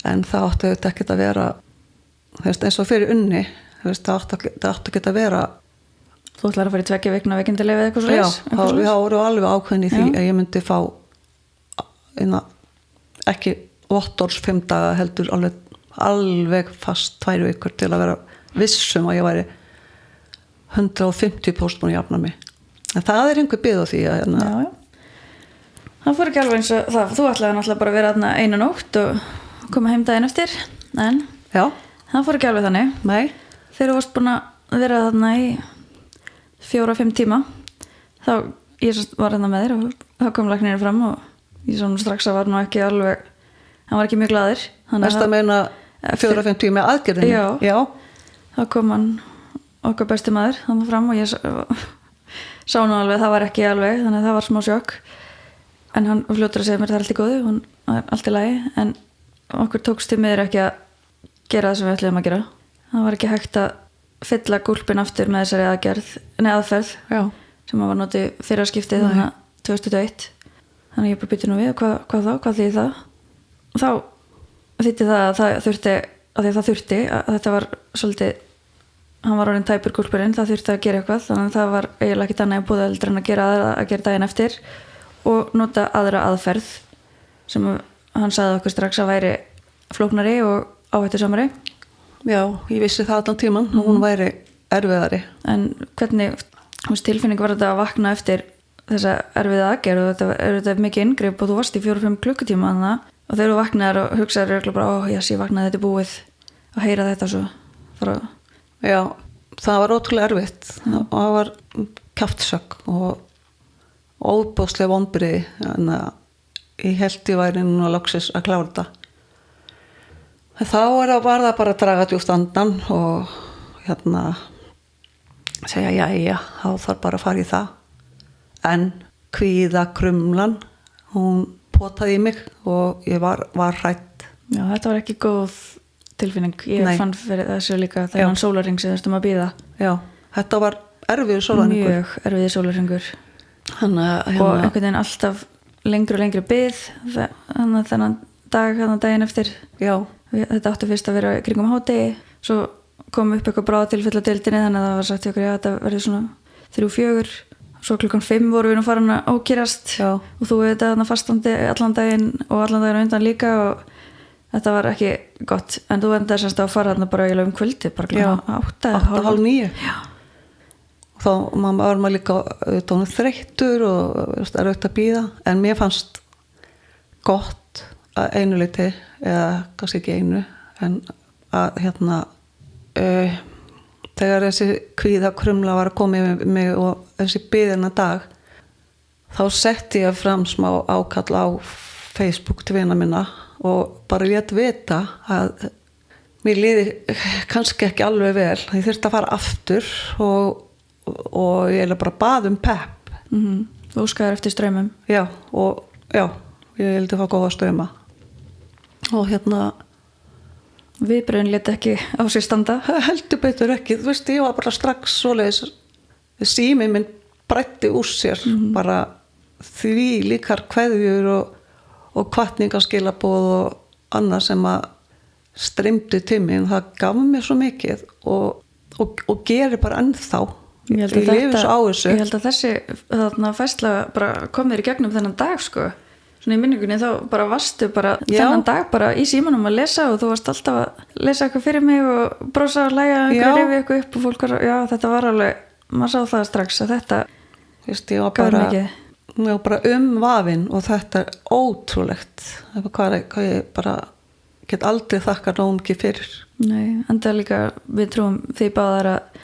[SPEAKER 2] en það átti auðvitað ekkert að vera eins og fyrir Unni það átti ekkert að vera.
[SPEAKER 1] Þú ætlar að fara í 2 vikna veikindaleyfi eða eitthvað svoleiðis?
[SPEAKER 2] Já, þá voru alveg ákveðin í því að ég myndi fá ekki 8 5 daga heldur alveg alveg fast 2 vikur til að vera vissum að ég væri 150% búin að jafna mig. En það einhver bið á því að
[SPEAKER 1] Já. Það fór ekki alveg eins og það, þú ætlaði náttúrulega bara að vera þarna eina nótt og koma heim daginn eftir, en
[SPEAKER 2] já,
[SPEAKER 1] það fór ekki alveg þannig.
[SPEAKER 2] nei,
[SPEAKER 1] Þegar þú varst búin að vera þarna í 4-5 tíma, þá ég var þarna með þér og þá kom læknirinn fram og ég svona strax að var nú ekki alveg, hann var ekki mjög glaður.
[SPEAKER 2] næst að meina 4-5 tíma með aðgerðinni.
[SPEAKER 1] Já. Þá kom hann, okkar besti maður, hann fram og ég sá nú alveg, það var ekki alveg, þannig að það var smá sjokk. En hann fljótur að segja mér það allt í góðu, hún er allt í lagi, en okkur tókst til miður ekki að gera það sem við ætluðum að gera. Það var ekki hægt að fylla gúlpin aftur með þessari aðferð
[SPEAKER 2] Já.
[SPEAKER 1] sem var notið fyrra skiptið þannig að 2021. Þannig ég bara býtti nú við, hvað þýði það? Og þá þýtti það að það þurfti, að þetta var svolítið, hann var orðinn tæpur gúlpurinn, það þurfti að gera eitthvað, þannig að það var eiginlega ekki annað búið eldur en að gera daginn eftir og nota aðra aðferð sem hann sagði okkur strax að væri flóknari og áhættusamari.
[SPEAKER 2] Já, ég vissi það allan tíman og hún væri erfiðari.
[SPEAKER 1] En hvernig tilfinning var þetta að vakna eftir þessa erfiða aðgerð og þetta mikið inngrip og þú varst í 4-5 klukkutíma þannig og þegar þú vaknaðir og hugsaðir örugglega bara, ég vaknaði, þetta er búið að heyra þetta svo frá.
[SPEAKER 2] Já, það var ótrúlega erfitt. Það var kjaftsögg og óbúðslega vonbrigði, en ég held ég væri núna loksins að klára þetta. En þá var það bara að draga djúpt andan og segja jæja, þá þarf bara að fara í það. En kvíðakrumlan, hún potaði í mig og ég var hrædd.
[SPEAKER 1] Já, þetta var ekki góð tilfinning. Ég fann fyrir þessu líka þegar hann sólarhring sem þurftum að bíða.
[SPEAKER 2] Já, þetta var erfiður sólarhringur.
[SPEAKER 1] Mjög erfiður sólarhringur. Og einhvern veginn alltaf lengri og lengri bið þennan daginn eftir.
[SPEAKER 2] Já.
[SPEAKER 1] Þetta átti fyrst að vera kringum hádegi, svo kom upp eitthvað bráðatilfell á deildinni, þannig að það var sagt okkur, þetta verður svona 3-4, svo 5 voru við nú farin að ókýrast.
[SPEAKER 2] Já.
[SPEAKER 1] Og þú veit að fastandi allan daginn og allan daginn undan líka og þetta var ekki gott, en þú endaði semst að fara þarna bara eiginlega kvöldi, bara 8:30. Já.
[SPEAKER 2] Þá var maður líka þreyttur og erfitt að bíða, en mér fannst gott að einu leyti, eða kannski ekki einu, en að þegar þessi kvíðakrumla var að koma yfir mig og þessi biðina dag, þá setti ég fram smá ákall á Facebook til vina minna og bara lét vita að mér liði kannski ekki alveg vel, ég þurfti að fara aftur og ég bara bað pepp.
[SPEAKER 1] Þú óskaðir eftir straumum.
[SPEAKER 2] Já, ég vildi fá góða strauma og
[SPEAKER 1] viðbröðin lét ekki á sér standa.
[SPEAKER 2] Heldur betur ekki, þú veist, ég var bara strax svoleiðis, síminn minn brætti úr sér, bara því líkar kveðjur og hvatningaskilaboð og annað sem að streymdi til mig, það gaf mér svo mikið og gerir bara ennþá. Ég
[SPEAKER 1] held að þessi færsla bara kom þér í gegnum þennan dag, sko. Svona í minningunni þá bara varstu bara þennan dag bara í símanum að lesa og þú varst alltaf að lesa eitthvað fyrir mig og brosa og hlæja rifja eitthvað upp og fólk var, þetta var alveg, maður sá það strax að þetta
[SPEAKER 2] ég var bara vafin og þetta er ótrúlegt, hvað ég bara get aldrei þakkað nóg mikið fyrir.
[SPEAKER 1] Nei, enda líka við trúum því báðar að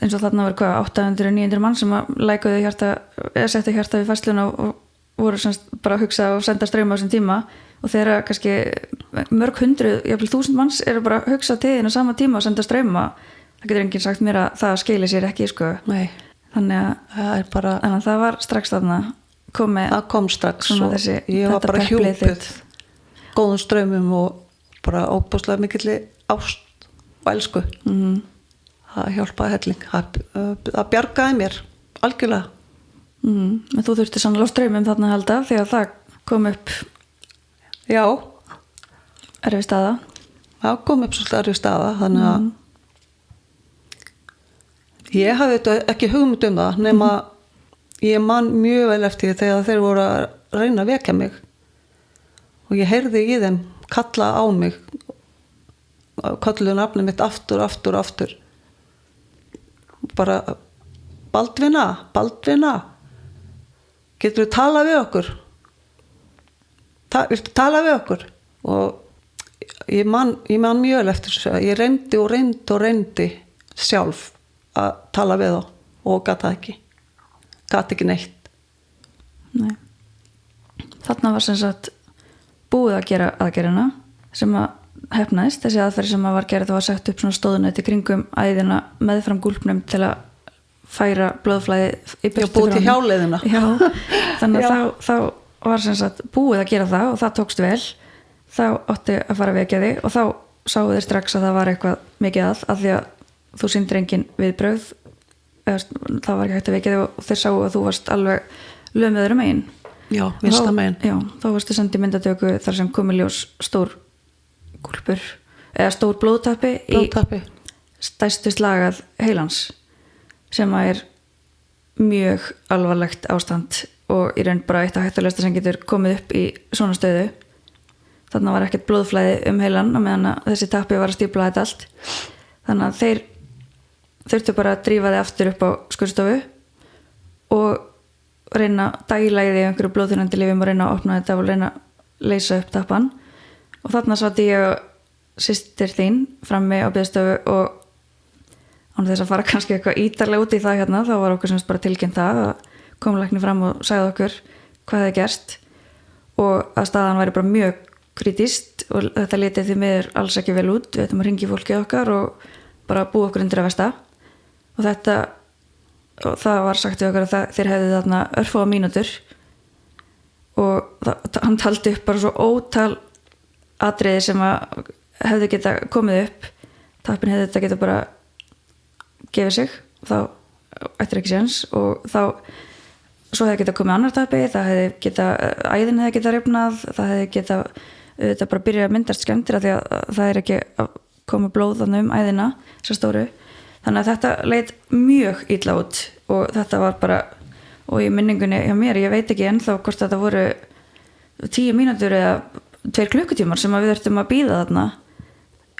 [SPEAKER 1] eins og þarna var 800-900 mann sem að lækuðu settu hjarta við færsluna og voru semst bara að hugsa og senda strauma á þessum tíma og þegar kannski mörg hundruð, jafnvel 1000 manns eru bara að hugsa til þín á sama tíma og senda strauma, það getur enginn sagt mér að það skili sér ekki, sko.
[SPEAKER 2] Nei.
[SPEAKER 1] Þannig að það var strax þarna komið.
[SPEAKER 2] Það kom strax og ég var bara hjúpið góðum straumum og bara óbúslega mikilli ást og elsku. Það hjálpaði helling, það bjargaði mér algjörlega.
[SPEAKER 1] En þú þurfti sannlega á straumum þarna að halda þegar það kom upp.
[SPEAKER 2] Já,
[SPEAKER 1] erfið staða.
[SPEAKER 2] Það kom upp svolítið erfið staða, þannig að ég hafði ekki hugmynd það nema ég man mjög vel eftir þegar þeir voru að reyna að vekja mig og ég heyrði í þeim kalla á mig kölluðu nafnið mitt aftur bara Baldvina getur við talað við okkur viltu tala við okkur og ég man mjög vel eftir þessu að ég reyndi sjálf að tala við þá og gat ekki neitt.
[SPEAKER 1] Nei. Þarna var sem sagt búið að gera aðgerðina sem að hefnaðist, þessi aðferð sem að var gerð það var sett upp svona stóðunætt í kringum æðina meðfram gúlpnum til að færa blóðflæði í burtu
[SPEAKER 2] búið til hjáleiðina.
[SPEAKER 1] Já, þannig að þá var sem sagt búið að gera það og það tókst vel, þá átti að fara að vekja þig og þá sáu þeir strax að það var eitthvað mikið af því að þú sýndir engin viðbrögð, það var ekki hægt að vekja þig og þeir sáu að þú varst alveg lömuður megin.
[SPEAKER 2] Já, vinstra megin.
[SPEAKER 1] Já, þá varstu sendið í myndatöku þar sem kom í ljós stór gúlpur eða stór blóðtappi í stærstu slagað heilans sem að mjög alvarlegt ástand og í raun bara eitt af hættulegasta sem getur komið upp í svona stöðu. Þarna var ekkert blóðflæði heilan á meðan að þessi tappi var að stípla þetta allt. Þannig að þeir þurftu bara að drífa þig aftur upp á skurðstofu og reyna að dæla í því einhverju blóðþynnandi lyfjum og reyna að opna þetta og reyna að leysa upp tappan. Og þarna satt ég og systir þín frammi á biðstofu og án þess að fara kannski eitthvað ítarlega út í það hérna, þá var okkur semst bara tilkynnt það að kom læknir fram og sagði okkur hvað hefði gerst og að staðan væri bara mjög kritist og þetta litið því miður alls ekki vel út, við ættum að ringi fólkið okkar og bara búa okkur undir að versta og það var sagt við okkur að þeir hefði þarna örfáa mínútur og hann taldi upp bara svo ótal atriði sem að hefði geta komið upp, tappin hefði þetta geta bara gefið sig þá ættir ekki séns og þá svo hefði geta komið annar tappi, það hefði geta æðin hefði geta rifnað, það hefði geta þetta bara byrja að myndast skemmtir af því að það ekki að koma blóð þannig æðina, þessar stóru þannig að þetta leit mjög illa út og þetta var bara og í minningunni hjá mér, ég veit ekki ennþá hvort þetta voru 10 mínútur eða 2 klukkutímar sem við þurftum að bíða þarna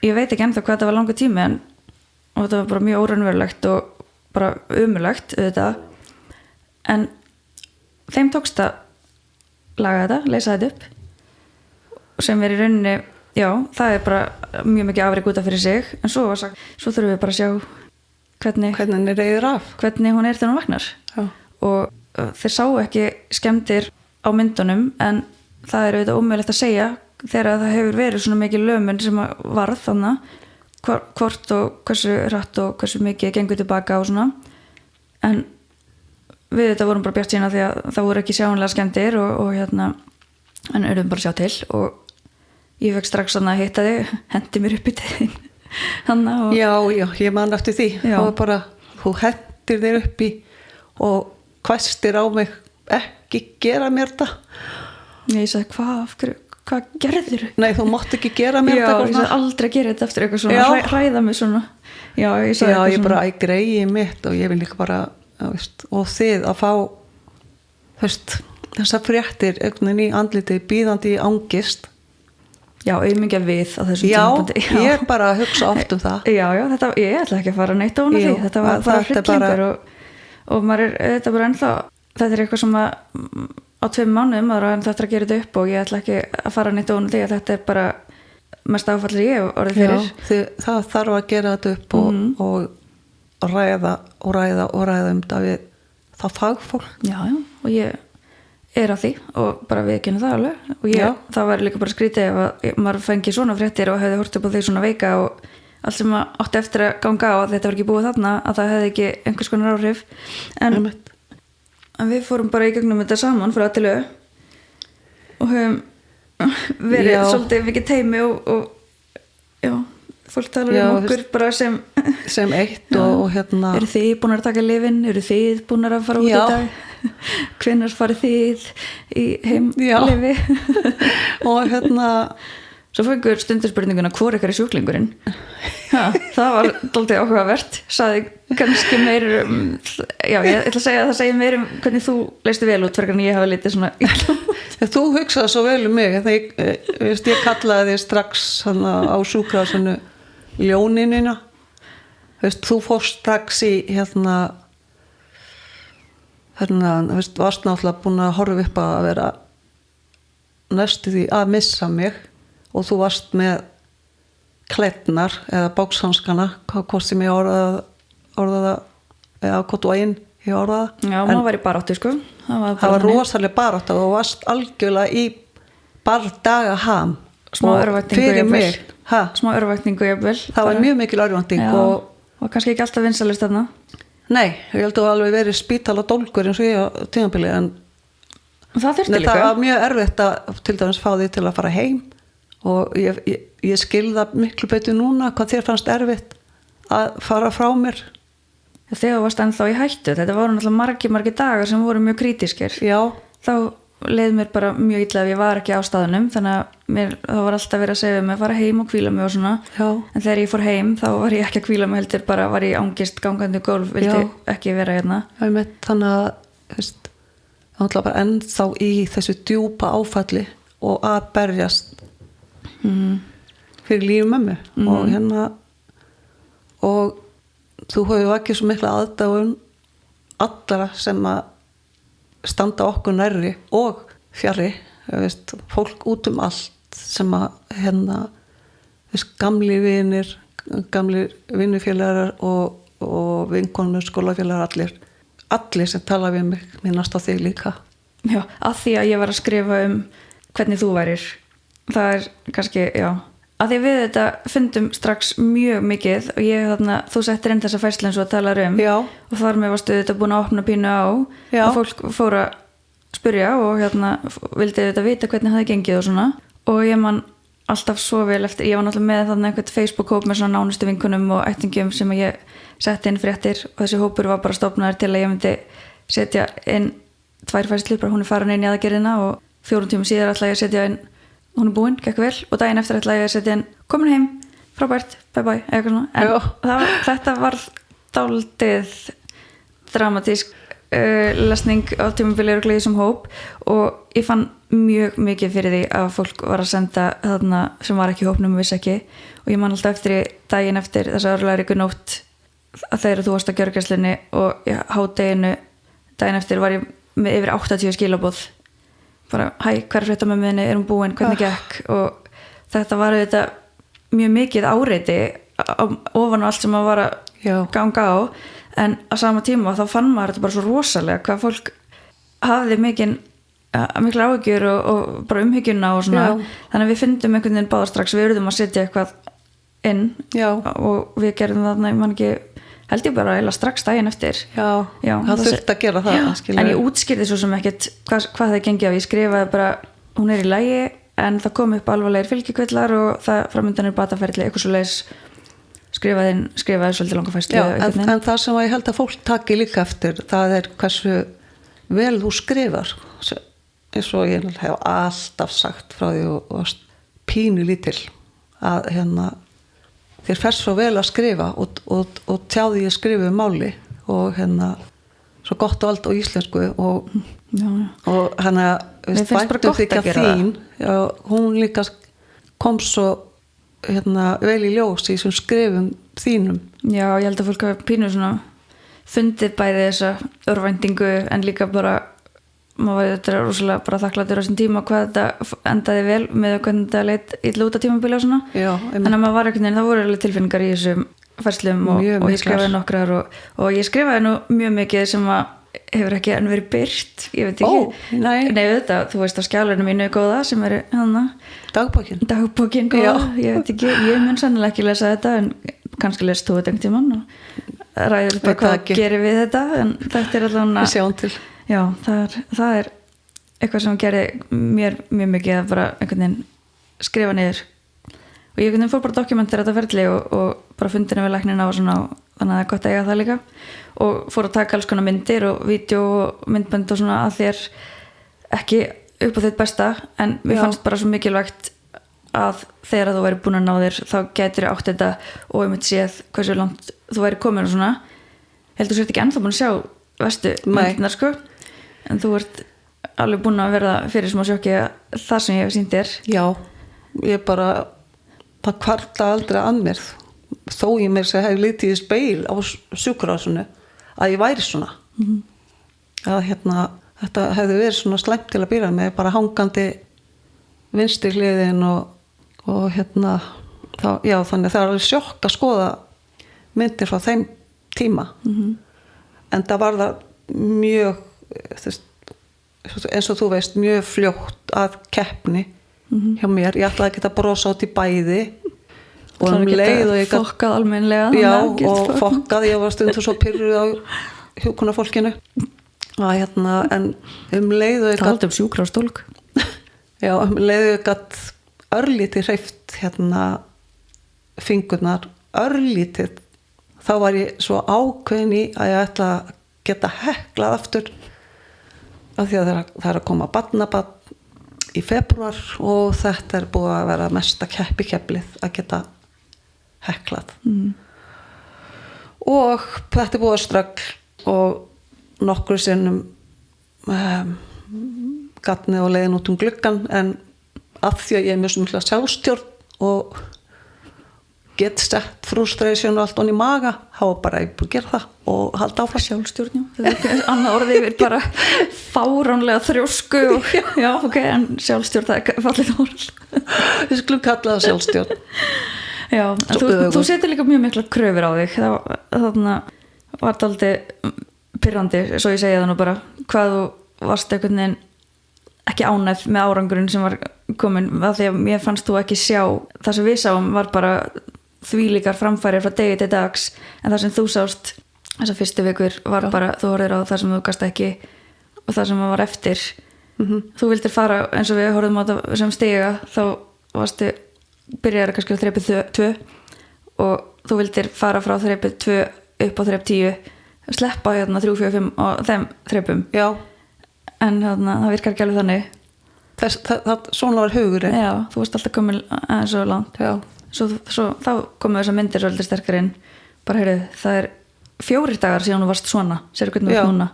[SPEAKER 1] ég veit ekki ennþá hvað þetta var langur tími og þetta var bara mjög óraunverulegt og bara umulegt auðvitað en þeim tókst að laga þetta, leysa þetta upp sem í rauninni, já, það bara mjög mikið afrek út af fyrir sig en svo var sagt, svo þurfum við bara að sjá hvernig
[SPEAKER 2] henni reyðir af
[SPEAKER 1] hvernig hún þegar hún vaknar
[SPEAKER 2] já.
[SPEAKER 1] Og þeir sáu ekki skemmtir á myndunum en það auðvitað ómögulegt að segja þegar það hefur verið svona mikið lömun sem varð þannig hvort og hversu hratt og hversu mikið gengur tilbaka og svona en við þetta vorum bara bjart sína því að það voru ekki sjáanlega skemmtir og hérna en auðvitað bara sjá til og ég fekk strax að hitta þig hendi mér upp í tegin
[SPEAKER 2] já, ég man eftir því og bara, þú hendir þér upp í og hvæstir á mig ekki gera mér það
[SPEAKER 1] ég sagði, hvað gerðir þú?
[SPEAKER 2] Nei, þú mátt ekki gera mér
[SPEAKER 1] það ég sagði aldrei að gera þetta eftir eitthvað svona hræða mig svona ég
[SPEAKER 2] bara greiði mitt og ég vil líka bara og þið að fá þessar fréttir í andliti bíðandi í angist
[SPEAKER 1] já, auðmingja við á þessum tímabandi
[SPEAKER 2] ég bara hugsa oft um það
[SPEAKER 1] þetta, ég ætla ekki að fara neitt ofan því þetta var bara hryllingur og maður þetta bara ennþá þetta eitthvað sem að á 2 mánuðum maður en þetta að gera þetta upp og ég ætla ekki að fara neitt ofan því að þetta bara mest áfallir ég orðið fyrir
[SPEAKER 2] það þarf að gera þetta upp og ræða þetta við það fagfólk
[SPEAKER 1] og ég að því og bara viðkynna það alveg og það var líka bara skrítið ef að maður fengi svona fréttir og hefði hort upp á því svona veika og allt sem átti eftir að ganga á að þetta var ekki búið þarna að það hefði ekki einhvers konar áhrif en við fórum bara í gegnum þetta saman frá til og höfum verið svolítið mikið teimi og fólk talar okkur bara sem
[SPEAKER 2] eitt og hérna
[SPEAKER 1] eru þið búin að taka lyfin, eru þið búin að fara út í dag hvenær farið þið í heimlifi
[SPEAKER 2] og hérna
[SPEAKER 1] svo fengur stundarspurninguna hvor ykkar sjúklingurinn það var dálítið áhugavert sagði kannski meir ég ætla að segja að það segir meir hvernig þú leistu vel út fyrir hvernig ég hafa litið svona
[SPEAKER 2] þú hugsaði svo vel mig þegar ég kallaði þig strax á sjúkrahúsinu ljóninina. Þú fórst strax í hérna, varst náttúrulega búin að horfa upp að vera næstu því að missa mig og þú varst með klædnar eða bókshanskana, hvort sem ég orðaði það, eða hvort og einn ég orðaði það.
[SPEAKER 1] Já, maður var í baráttu, sko.
[SPEAKER 2] Það var rosalega baráttu og varst algjörlega í bardaga ham.
[SPEAKER 1] Smá örvæntingu jafnvel. Smá örvæntingu jafnvel.
[SPEAKER 2] Það var mjög mikil örvænting
[SPEAKER 1] og kannski ekki alltaf vinsalist þarna.
[SPEAKER 2] Nei, ég held að alveg verið spítala dólgur eins og ég á tímabili en
[SPEAKER 1] það þurfti líka.
[SPEAKER 2] Það var mjög erfitt að til dæmis fá því til að fara heim og ég skilða miklu betur núna hvað þér fannst erfitt að fara frá mér.
[SPEAKER 1] Þegar þú varst ennþá í hættu, þetta voru náttúrulega margir dagar sem voru mjög krítískir.
[SPEAKER 2] Já.
[SPEAKER 1] Þá leið mér bara mjög illa ef ég var ekki á staðnum, þannig að það var alltaf verið að segja mig að fara heim og hvíla mig og svona.
[SPEAKER 2] Já.
[SPEAKER 1] En þegar ég fór heim þá var ég ekki að hvíla mig heldur, bara var ég angist gangandi gólf, vildi ekki vera hérna.
[SPEAKER 2] Þannig að það var bara ennþá í þessu djúpa áfalli og að berjast fyrir lífi mömmu og hérna og þú hefur ekki svo mikla aðdáun allra sem að standa okkur nærri og fjarri, fólk út allt sem að hérna gamli vinir, gamli vinnufélagar og vinkonur, skólafélagar allir sem tala við mig minnast á þig líka.
[SPEAKER 1] Já, að því að ég var að skrifa hvernig þú værir. Það kannski, að því við þetta fundum strax mjög mikið og þú settir inn þessa færslu eins og að tala og þar með varstu þetta búin að opna pínu á og fólk fór að spyrja og vildi þetta vita hvernig það gengið og svona og ég man alltaf svo vel eftir, ég var náttúrulega með þarna einhvern Facebook-hóp með svona nánustu vinkunum og ættingjum sem ég setti inn fréttir og þessi hópur var bara stofnaður til að ég myndi setja inn 2 færslur, bara hún farin inn í aðgerðina og 4 tímum síðar ætla ég að setja inn hún búin, gekk vel og daginn eftir ætla ég að setja inn komin heim, frábært, bye bye eitthvað svona, en þetta var dálítið dramatísk lesning á tímabilið og gleði sem hóp og ég fann mjög mikið fyrir því að fólk var að senda þarna sem var ekki í hópnum og vissi ekki og ég man alltaf daginn eftir þess að örlæriku nótt að þegar þú varst á gjörgæslunni og í hádeginu daginn eftir var ég með yfir 80 skilaboð bara, hæ, hver frétta með minni, er hún búin, hvernig gekk og þetta var auðvitað mjög mikið áreiti ofan á allt sem að var að ganga á en á sama tíma þá fann maður þetta bara svo rosalega hvað fólk hafði mikla áhyggjur og bara umhyggjuna og svona þannig að við fyndum einhvern veginn báða strax við urðum að setja eitthvað inn og við gerðum þarna, ég man ekki held ég bara eða strax daginn eftir
[SPEAKER 2] það þurfti að gera það
[SPEAKER 1] en ég útskýrði svo sem ekkert hvað það gengi á, ég skrifaði bara hún er í lagi en það kom upp alvarlegir fylgjikvillar og það framöndan er bataferli eitthvað svo leis skrifaði svolítið langa færslu
[SPEAKER 2] en það sem ég held að fólk taki líka eftir það er hversu vel þú skrifar eins og ég hef alltaf sagt frá því og varst pínu lítil að hérna þér fer svo vel að skrifa og tjáði ég skrifu máli og hérna svo gott og allt á íslensku og hérna væntum þig að þín hún líka kom svo hérna vel í ljós í þessum skrifum þínum.
[SPEAKER 1] Já, ég held að fólk hafa pínu svona fundið bæði þessa örvæntingu en líka bara maður var þetta rosalega bara þakklátur á þessum tíma hvað þetta endaði vel með hvernig þetta leit illa út á tímabili og svona en að maður var einhvern veginn, það voru alveg tilfinningar í þessum færslum og ég skrifaði nokkrar og ég skrifaði nú mjög mikið sem að hefur ekki enn verið byrt ég veit ekki, nei þetta þú veist á skjálunum mínu góða sem er hana dagbókin góða ég veit ekki, ég mun sannlega ekki lesa þetta en kannski lesst þú þetta einhvern tímann og ræður upp hvað gerir við þetta en þetta er allavega já, það er eitthvað sem gerði mér mjög mikið að bara einhvern veginn skrifa niður og ég einhvern veginn fór bara dokumentir þetta ferli og bara fundinu við læknina og svona þannig að það er gott að eiga það líka og fór að taka alls konar myndir og vídeo og myndbönd og svona að þér ekki upp á þitt besta en mér fannst bara svo mikilvægt að þegar þú væri búin að ná þér þá gætir ég átt þetta og ég myndi séð hversu langt þú væri komin og svona heldur sér ekki ennþá búin að sjá vestu myndirnar sko en þú ert alveg búin að verða fyrir smá sjokki þar sem ég hef sýnt þér
[SPEAKER 2] já, ég bara það kvarta aldrei að mér þó ég mér sér hef litið í speil á sjúkrahúsinu að ég væri svona að þetta hefði verið svona slæmt til að byrja með, bara hangandi vinstri hliðin og þannig það er alveg sjokk að skoða myndir frá þeim tíma en það var það mjög eins og þú veist mjög fljótt að keppni hjá mér, ég ætlaði að geta brosa út í bæði og leið og ég gat
[SPEAKER 1] fokkað almennilega
[SPEAKER 2] og fokkað, ég var stundum svo pyrruð á hjúkrunarfólkinu en leið og ég
[SPEAKER 1] gat sjúkrastólk
[SPEAKER 2] já, leið og ég gat örlítið hreyft fingurnar örlítið, þá var ég svo ákveðin í að ég ætla að geta heklað aftur af því að það er að koma barnabarn í febrúar og þetta er búið að vera mesta keppikeplið að geta heklað og þetta er búið að ströggl og nokkru sinnum gatnið og leiðin út gluggan en af því að ég er mjög mikla sjálfstjórn og get sett frustration og allt onni í maga hafa bara ég búið að gera það og halda áfram
[SPEAKER 1] sjálfstjórn, það er annað orðið yfir bara fáránlega þrjósku og, já, ok, en sjálfstjórn það er fallið orð
[SPEAKER 2] við skulum kalla það sjálfstjórn
[SPEAKER 1] já, þú setur líka mjög mikla kröfur á þig þarna var þetta aldrei pirrandi, svo ég segja það nú bara hvað þú varst einhvern veginn ekki ánægð með árangurinn sem var komin af því að mér fannst þú ekki sjá það sem við sáum var bara þvílíkar framfærir frá degi til dags en það sem þú sást þessar fyrstu vikur var bara þú horfðir á það sem þú gast ekki og það sem var eftir þú vildir fara eins og við horfðum á þetta sem stiga þá varstu byrjaði kannski á þrepi 2 og þú vildir fara frá þrepi 2 upp á þrep 10 sleppa 3, 4, 5 og þeim þrepum
[SPEAKER 2] já
[SPEAKER 1] en það virkar ekki alveg þannig
[SPEAKER 2] svona var hugurinn
[SPEAKER 1] já, þú varst alltaf komin aðeins og langt
[SPEAKER 2] já
[SPEAKER 1] svo þá komu þessar myndir svolítið sterkar inn bara heyrðu, það er 4 dagar síðan þú varst svona sérðu hvernig þú varst núna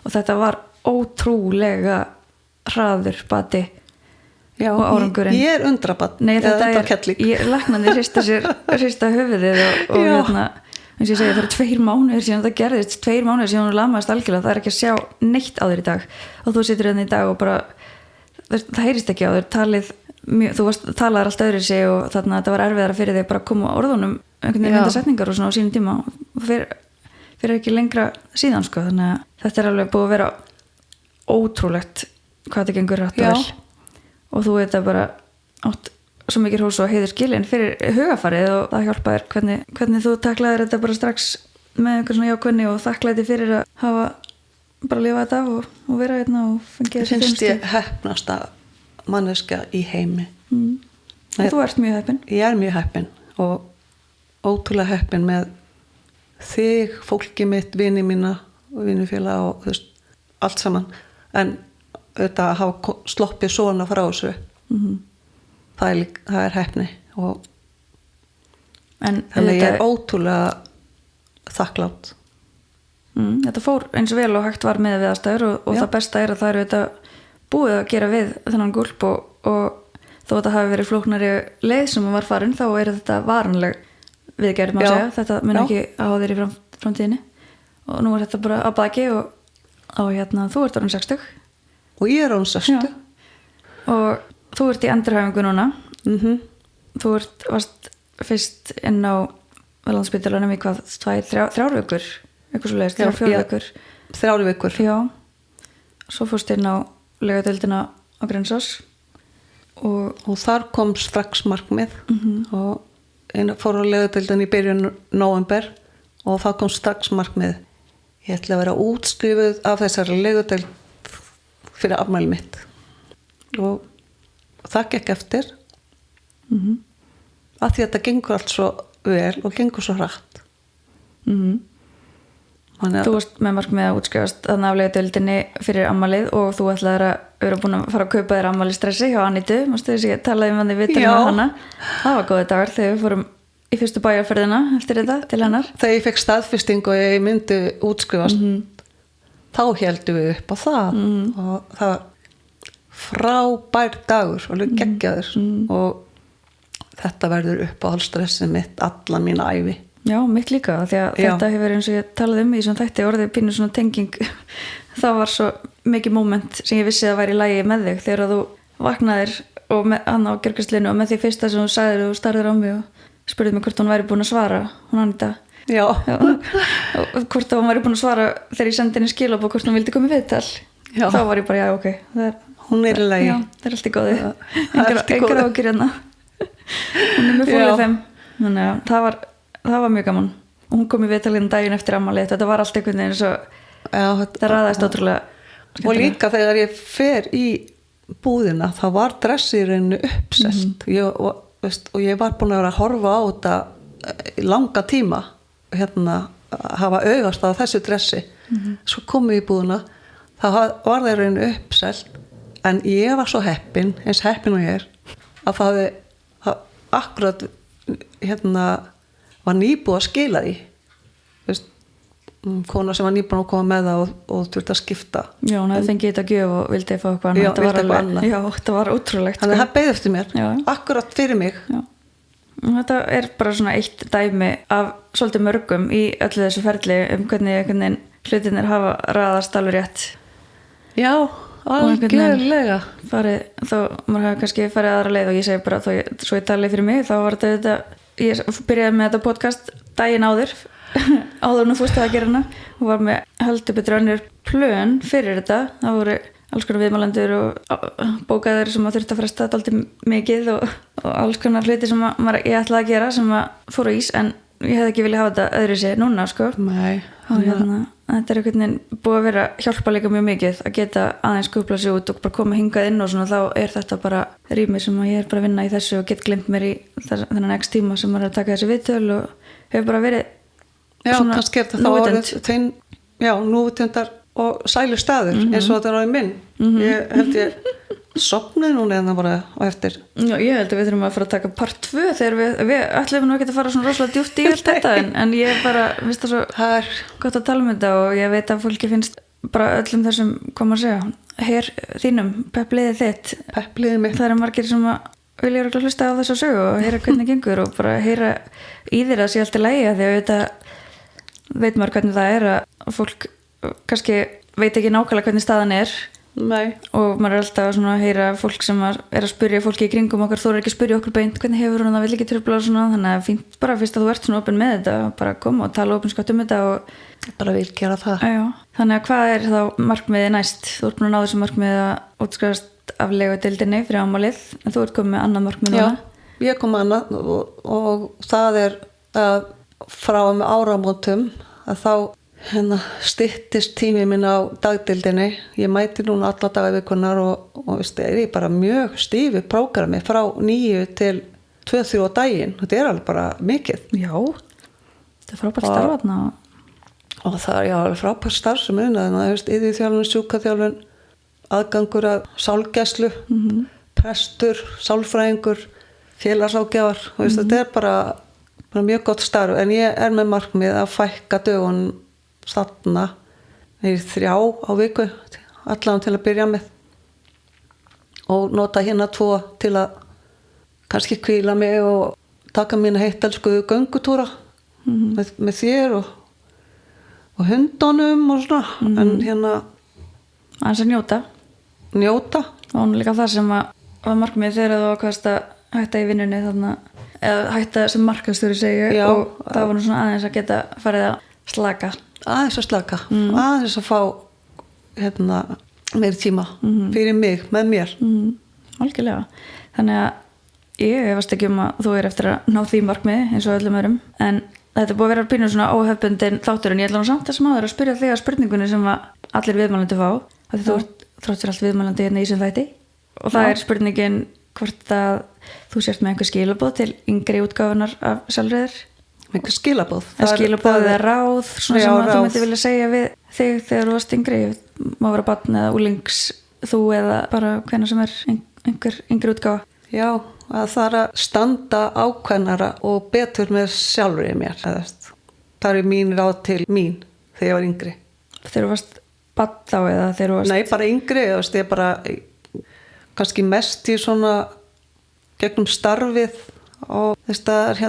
[SPEAKER 1] og þetta var ótrúlega hraður bati
[SPEAKER 2] já,
[SPEAKER 1] og árangurinn
[SPEAKER 2] ég er undrabat
[SPEAKER 1] nei, þetta er læknandi hrista höfuðið og eins og ég segi það eru 2 mánuðir síðan það gerðist 2 mánuðir síðan þú lamaðist algjörlega það er ekki að sjá neitt á þér í dag og þú situr hérna í dag og bara það heyrist ekki á þér talið þú talaðir allt öðru sig og þannig að þetta var erfiðara fyrir því að bara koma orðunum einhvern veginn mynda setningar og svona á sínum tíma og fyrir ekki lengra síðan sko þannig að þetta er alveg búið að vera ótrúlegt hvað þetta gengur rætt og vel og þú veit að bara átt svo mikið hrós og heiður skilin fyrir hugafarið og það hjálpa þér hvernig þú taklaðir þetta bara strax með einhver svona jákvæðni og þakklæti fyrir að hafa bara lifað þetta og vera hérna og fengið þessi
[SPEAKER 2] finnst ég heppnasta manneskja í heimi
[SPEAKER 1] og þú ert mjög heppin
[SPEAKER 2] ég er mjög heppin og ótrúlega heppin með þig, fólki mitt, vini mína og vinufélag og þú veist, allt saman en þetta að hafa sloppið svona frá þessu það er heppni og þannig ég er ótrúlega þakklátt
[SPEAKER 1] þetta fór eins og vel og hægt var með við aðstæður og það besta er að það eru þetta búið að gera við þennan gúlp og þó að það hafi verið flóknari leið sem var farin þá er þetta varanleg viðgerð má segja, þetta mun ekki á þér í framtíðinni og nú er þetta bara að baki og þú ert orðin 60
[SPEAKER 2] og ég er orðin 60
[SPEAKER 1] og þú ert í endurhæfingu núna þú varst fyrst inn á Landsspítalanum í hvað 3 vikur eitthvað svo leiðist, 4 vikur
[SPEAKER 2] 3 vikur
[SPEAKER 1] já, svo fórst inn á legadeildina á Grensás og
[SPEAKER 2] þar kom strax markmið og fór á legadeildina í byrjun nóvember og það kom strax markmið ég ætla að vera útskrifuð af þessari legadeild fyrir afmæli mitt og það gekk eftir af því að þetta gengur allt svo vel og gengur svo hratt
[SPEAKER 1] Þú varst með markmið að útskrifast þannig af legadeildinni fyrir afmælið og þú ætlaðir að vera búin að fara að kaupa þér afmæli stressi hjá Annitu, mástu þess að ég talaði um hann í viðtalinu með hana það var góði dagar þegar við fórum í fyrstu bæjarferðina eftir þetta til hennar
[SPEAKER 2] þegar ég fekk staðfesting og ég myndi útskrifast þá heldum við upp á það og það var frábær dagur og geggjaður og þetta verður upp á stressið mitt alla mína ævi
[SPEAKER 1] Já, mitt líka, því að þetta hefur eins og ég talaði í sem þætti orðið pínu svona tenging það var svo mikið moment sem ég vissi að væri í lagi með þig þegar þú vaknaðir og hann á gjörgæslinu og með því fyrsta sem þú sagðir og starðir á mig og spurðið mig hvort hún væri búin að svara hún Anita og hvort hún væri búin að svara þegar ég sendi henni skilabóð hvort hún vildi koma í viðtal þá var ég bara, já, ok
[SPEAKER 2] hún er í lagi
[SPEAKER 1] það er allt í góði engar ákjur hérna hún er með fólið þeim þannig að það var mjög gaman og hún kom í viðtalinu daginn eftir afmælið þetta var allt einhvern veginn svo það raðaðist ótrúlega
[SPEAKER 2] og líka þegar ég fer í búðina þá var dressirinu uppselt og ég var búin að vera að horfa á þetta í langa tíma hafa augast á þessu dressi svo komum við í búðina þá var það reynu uppselt en ég var svo heppin eins heppin og ég að það akkurat var nýbúið að skila því kona sem var nýbúin að koma með það og þurfti að skipta
[SPEAKER 1] já, hún hefði fengið þetta gjöf og vildi fá eitthvað annað já, þetta var ótrúlegt
[SPEAKER 2] þannig að það beið eftir mér, akkurat fyrir mig
[SPEAKER 1] já. Þetta er bara svona eitt dæmi af svolítið mörgum í öllu þessu ferli hvernig hlutinir hafa raðast alveg rétt
[SPEAKER 2] já, algjörlega
[SPEAKER 1] þá maður hafa kannski farið aðra leið og ég segi bara svo ég tali fyrir mig þá var þetta ég byrjaði með þetta podcast daginn áður nú fórst að gera hana og var með heldur betur önnur plön fyrir þetta það voru alls konar viðmælendur og bókaður sem að þurfti að fresta dálítið mikið og alls konar hluti sem ég ætlaði að gera sem að fóru ís en ég hefði ekki viljað hafa þetta öðru sér núna sko
[SPEAKER 2] nei
[SPEAKER 1] og þetta er einhvern veginn búið að vera hjálpa líka mjög mikið að geta aðeins skupla sig út og bara koma hingað inn og svona þá er þetta bara rými sem að ég er bara að vinna í þessu og get glimt mér í þennan x tíma sem maður er að taka þessi viðtöl og hefur bara verið
[SPEAKER 2] svona kannski er þetta þá núvitundar og sælu staður eins og þetta er á í minn ég held ég sopnið núna en það bara á eftir
[SPEAKER 1] já, ég held að við þurfum að fara að taka part 2 þegar við ætlum nú ekki að fara svona rosalega djúpt í allt þetta en ég bara finnst það svo gott að tala um þetta og ég veit að fólki finnst bara öllum þessum, hvað maður segja hér þínum, peppliðið þitt
[SPEAKER 2] peppliðið mitt,
[SPEAKER 1] það eru margir sem að vilja örugglega hlusta á þessa sögu og heyra hvernig gengur og bara heyra í þér að sé allt í lagi því að veit maður hvernig það er að fólk kannski veit ekki nákvæmlega hvernig staðan er
[SPEAKER 2] nei.
[SPEAKER 1] Og maður er alltaf svona að heyra fólk sem er að spyrja fólki í kringum okkar þú er ekki að spyrja okkur beint, hvernig hefur hún það vil ekki trufla og svona, þannig að fínt bara fyrst að þú ert svona opin með þetta, bara koma og tala opinskátt um þetta og
[SPEAKER 2] bara vil gera það
[SPEAKER 1] já. Þannig að hvað er þá markmiðið næst? Þú ert búin að ná þessu markmiðið að útskrifast af legudeildinni fyrir ámálið en þú ert komið með annað markmið núna.
[SPEAKER 2] Já, ég kom annað og það er að frá með áramótum að þá styttist tími minn á dagdeildinni ég mæti núna alla daga vikunar og veist, er ég bara mjög stífi prógrami frá 9 til 2-3 á daginn, þetta er alveg bara mikið
[SPEAKER 1] já, þetta er frábært starfna
[SPEAKER 2] og það er alveg frábært starf sem yfirþjálfun, sjúkraþjálfun aðgangur að sálgæslu prestur, sálfræðingur félagságjafar þetta er bara mjög gott starf en ég er með markmið að fækka dögun þarna í 3 á viku allan til að byrja með og nota hérna 2 til að kannski hvíla mig og taka mína heittelsku göngutúra með þér og hundunum og svona en hérna
[SPEAKER 1] aðeins að njóta og líka það sem var markmið þegar þú ákvaðst að hætta í vinnunni þarna eða hætta sem markastjóri segja og það var nú svona aðeins að geta farið að slaka aðeins að fá meiri tíma fyrir mig, með mér algjörlega, þannig að ég hefast ekki að þú er eftir að ná því markmiði eins og öllum öðrum en þetta er búið að vera pínu svona óhefbundin þáttur en ég ætla nú samt að smáður að spyrja þig að spurningunni sem að allir viðmælandi fá að þú ert þráttur allt viðmælandi hérna í sem þætti og það er spurningin hvort að þú sért með einhver skilaboð til yngri útgáfunar af sjálfræðir
[SPEAKER 2] einhver skilaboð
[SPEAKER 1] eða ráð svona sem að þú myndi vilja segja við þig þegar þú varst yngri má vera barn eða úlings þú eða bara hvenær sem er einhver yngri útgáfa
[SPEAKER 2] já, að það er að standa ákveðnara og betur með sjálfur í mér það er mín ráð til mín þegar ég var yngri
[SPEAKER 1] þegar þú varst barn þá eða þegar þú varst
[SPEAKER 2] nei, bara yngri, ég er bara kannski mest í svona gegnum starfið og það er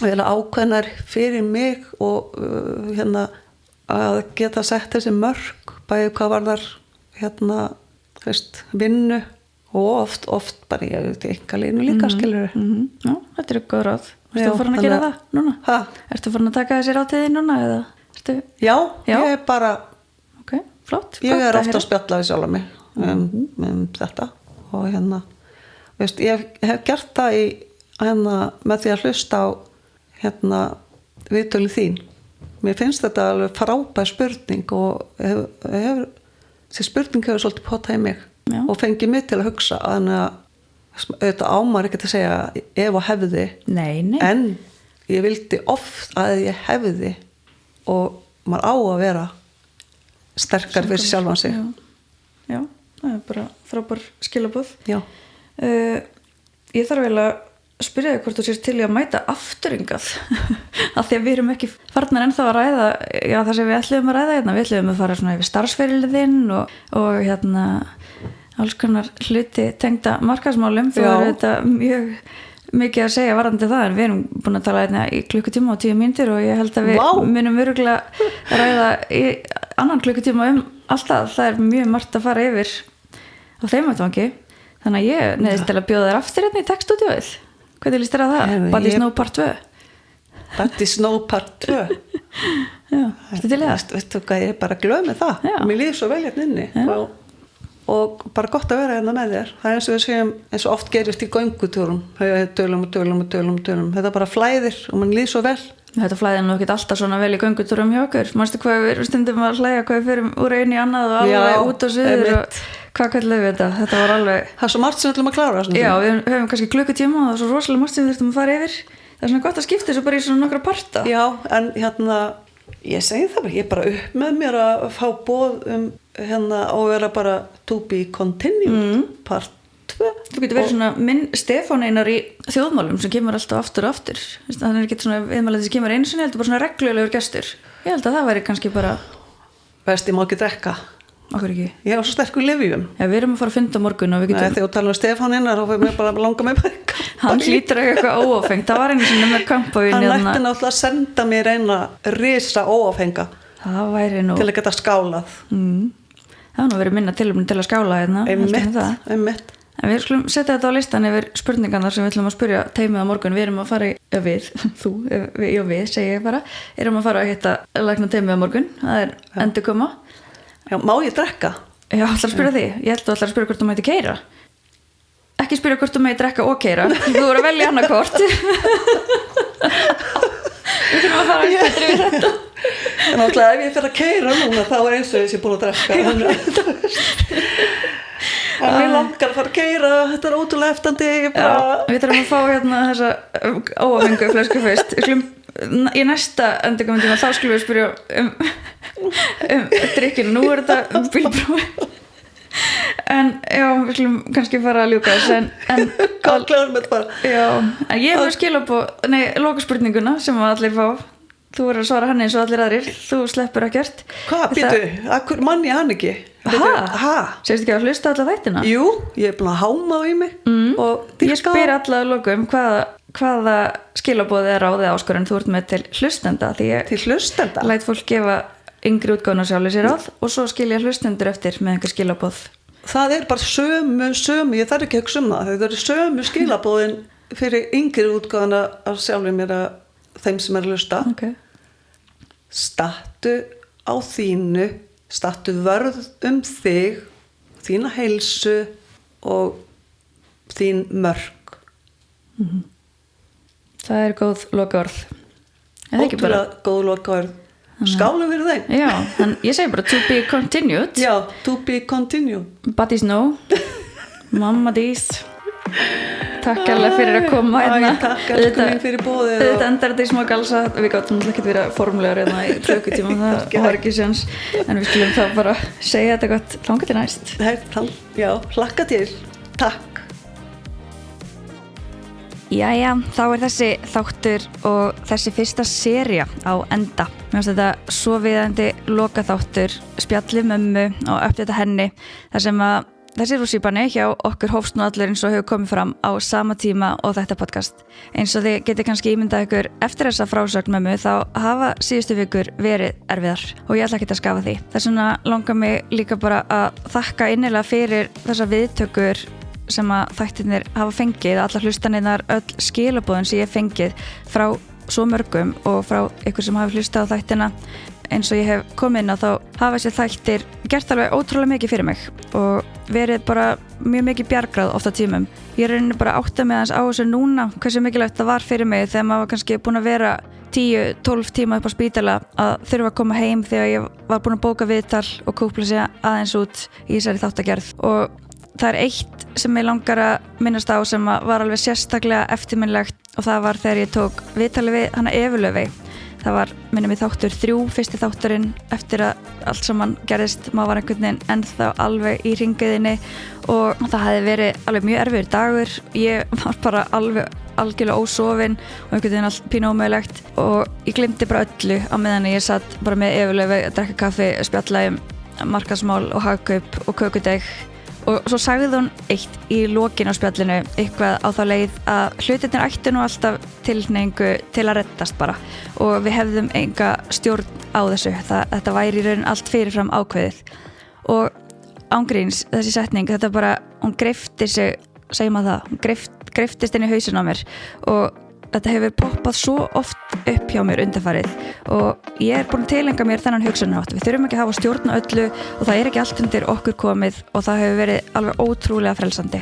[SPEAKER 2] vera ákveðnar fyrir mig og að geta sett þessi mörk bæði hvað var þar vinnu og oft bara ég veit einkalínu líka skilur
[SPEAKER 1] Já, þetta er góð ráð. Ertu farin að gera það núna? Ertu farin að taka þessi ráðtíði núna? Eða?
[SPEAKER 2] Já, ég er bara
[SPEAKER 1] Ok, flott.
[SPEAKER 2] Ég er ofta að spjalla við sjálf mig þetta og veist, ég hef gert það með því að hlusta á viðtölu þín. Mér finnst þetta alveg frábær spurning og þessi spurning hefur svolítið potað í mig og fengið mig til að hugsa þannig að auðvitað ámar ekki að segja ef og hefði
[SPEAKER 1] Nei.
[SPEAKER 2] En ég vildi oft að ég hefði og maður á að vera sterkar fyrir sjálfan sig
[SPEAKER 1] Já, það er bara frábær skilaboð
[SPEAKER 2] Já
[SPEAKER 1] Ég þarf vel að spyrja þig hvort þú sér til í að mæta afturingað af því að við erum ekki farnar ennþá að ræða það sem við ætluðum að ræða við ætluðum að fara svona yfir starfsferilinn og alls konar hluti tengda markaðsmálum þú eru þetta mjög mikið að segja varðandi það en við erum búin að tala í klukkutíma og 10 mínútur og ég held að við munum örugglega ræða í annan klukkutíma alltaf, það er mjög margt að fara yfir á þeim vettvangi þannig að ég neyðist til að bjóða þér aftur í textstúdíóið hvernig líst þér að það? Buddy Snow part 2
[SPEAKER 2] Buddy Snow part 2
[SPEAKER 1] Já, ertu til í það?
[SPEAKER 2] Veistu hvað, ég er bara glöð með það mér líður svo vel inni og bara gott að vera með þér það er eins og við segjum, eins og oft gerist í göngutúrum tölum þetta bara flæðir og mann líður svo vel
[SPEAKER 1] Þetta flæði nú ekki alltaf svona vel í göngutúrum hjá okkur manstu hvað við stundum að hlæja hvað við fyrir úr einu í annað og alveg út og suður og hvað kallum við þetta var alveg
[SPEAKER 2] það er svo margt sem við ætlum að klára
[SPEAKER 1] Já, við höfum kannski klukkutíma og það er svo rosalega margt sem við þurfum að fara yfir það er svona gott að skipta þessu bara í svona nokkra parta
[SPEAKER 2] Já, en ég segi það bara, ég er bara upp með mér að fá boð og vera bara to be continued part 2
[SPEAKER 1] Þú getur verið svona minn Stefán Einar í þjóðmálum sem kemur alltaf aftur og aftur það er ekki svona viðmælið sem kemur einu sinni heldur bara svona reglulegur gestur ég held að það væri kannski bara
[SPEAKER 2] Best ég má ekki drekka
[SPEAKER 1] Okkur ekki
[SPEAKER 2] Ég er á svo sterkur lyfjum
[SPEAKER 1] Já, við erum að fara að funda morgun og við getum
[SPEAKER 2] Þegar þú talar Stefán Einar þá fyrir mér bara að langa mig
[SPEAKER 1] Hann hlýtur eitthvað óáfengt það var einu sinni með kampavín
[SPEAKER 2] Hann ætti náttúrulega að senda mér eina risa óáfenga
[SPEAKER 1] Það væri nú
[SPEAKER 2] til að geta skálað
[SPEAKER 1] Það var nú verið minna tilefni til að skála
[SPEAKER 2] Einmitt
[SPEAKER 1] En við skulum setja þetta á listan yfir spurningarnar sem við ætlum að spyrja teimið á morgun. Við erum að fara segi ég bara, erum að fara að hitta lækna teimið á morgun. Það er endurkoma.
[SPEAKER 2] Já, má ég drekka?
[SPEAKER 1] Já, ætlar að spyrja því. Ég held að ætlar að spyrja hvort þú mæti keyra. Ekki spyrja hvort þú mæti drekka og keyra. Þú voru að velja annarkvort. Við þurfum að fara að spyrja við þetta.
[SPEAKER 2] En náttúrulega ef ég fer að keyra núna þá er eins og ég sé búin að drekka. En mér langar að fara að keyra, þetta er ótrúlega eftandi
[SPEAKER 1] Við þurfum að fá þessa óafengu flösku fyrst Í næsta endurkomintíma þá skulum við spyrja um drikkinu Nú er þetta bílprófi En já, við skulum kannski fara að ljúka þess
[SPEAKER 2] Hvað klárum þetta bara?
[SPEAKER 1] Já, en ég hef skil upp á lokaspurninguna sem allir fá Þú verður að svara hann eins og allir aðrir Þú sleppur ekkert
[SPEAKER 2] Hvað, býtu, akkur mann ég hann ekki?
[SPEAKER 1] Segist ekki að hlusta alla þættina?
[SPEAKER 2] Jú, ég er búin að háma á í mig
[SPEAKER 1] Ég spyr alla að lokum hvaða skilaboði er ráðið áskorun þú ert með til hlustenda því ég
[SPEAKER 2] Til hlustenda?
[SPEAKER 1] Læt fólk gefa yngri útgáfuna sjálfur sér ráð og svo skilja hlustendur eftir með einhver skilaboð
[SPEAKER 2] Það er bara sömu ég þarf ekki að hugsa það eru sömu skilaboðin fyrir yngri útgáfuna af sjálfur mér að þeim sem er að hlusta Stattu á þínu stattu vörð þig þína heilsu og þín mörk
[SPEAKER 1] Það er góð lokaorð
[SPEAKER 2] Ótrúlega góð lokaorð Skálum fyrir þeim
[SPEAKER 1] Já, ég segi bara to be continued
[SPEAKER 2] Já, to be continued
[SPEAKER 1] Buddy Snow Mamma Dís Takk alveg fyrir að koma
[SPEAKER 2] Takk alveg fyrir bóðið
[SPEAKER 1] Þetta endar þetta í smá galsa Við gáttum ekki verið formulegar í klukkutíma það var ekki séns en við skulum þá bara segja þetta gott þangað til næst
[SPEAKER 2] Já, hlakka til Takk
[SPEAKER 1] Jæja, þá er þessi þáttur og þessi fyrsta sería á enda. Mér finnst þetta svo viðandi lokaþáttur, spjalli mömmu og uppdata henni þar sem að þessi rússíbani hjá okkur hófst nú allur eins og hefur komið fram á sama tíma og þetta podcast. Eins og þið getið kannski ímyndað ykkur eftir þessa frásögn mömmu þá hafa síðustu vikur verið erfiðar og ég ætla ekki að skafa því. Þess vegna langar mig líka bara að þakka innilega fyrir þessa viðtökur sem að þættirnir hafa fengið, allar hlustanirnar, öll skilaboðin sem ég hef fengið frá svo mörgum og frá ykkur sem hafi hlustað á þættina. Eins og ég hef komið inn á þá hafa þessi þættir gert alveg ótrúlega mikið fyrir mig og verið bara mjög mikið bjargráð oft á tímum. Ég rauninni bara átta mig aðeins á þessu núna hversu mikilvægt það var fyrir mig þegar maður var kannski búin að vera 10-12 tíma upp á spítala að þurfa að koma heim þegar ég var búin að bóka viðtal og kúpla sig aðeins út í þessari þáttagerð. Og það er eitt sem ég langar að minnast á sem var alveg sérstaklega eftirminnilegt og það var þegar ég tók viðtali við hana Evu Laufey. Það var, minnum við þáttur 3, fyrsti þátturinn eftir að allt saman gerðist, maður var einhvern veginn ennþá alveg í hringiðinni og það hefði verið alveg mjög erfiður dagur. Ég var bara alveg algjörlega ósofin og einhvern veginn allt pínu ómögulegt og ég glemdi bara öllu á meðan ég satt bara með Evu Laufey að drekka kaffi, spjalla markaðsmál og hagkaup og kökudeg. Og svo sagði hún eitt í lokin á spjallinu eitthvað á þá leið að hlutirnir ættu nú alltaf tilhneigingu til að reddast bara og við hefðum enga stjórn á þessu. Þetta væri í raun allt fyrirfram ákveðið og ángríns þessi setning, þetta bara, hún greifti sig, segjum að það, hún greiftist inn í hausinn á mér og þetta hefur poppað svo oft upp hjá mér undanfarið og ég er búin að tileinka mér þennan hugsunarhátt. Við þurfum ekki að hafa stjórn á öllu og það er ekki allt undir okkur komið og það hefur verið alveg ótrúlega frelsandi.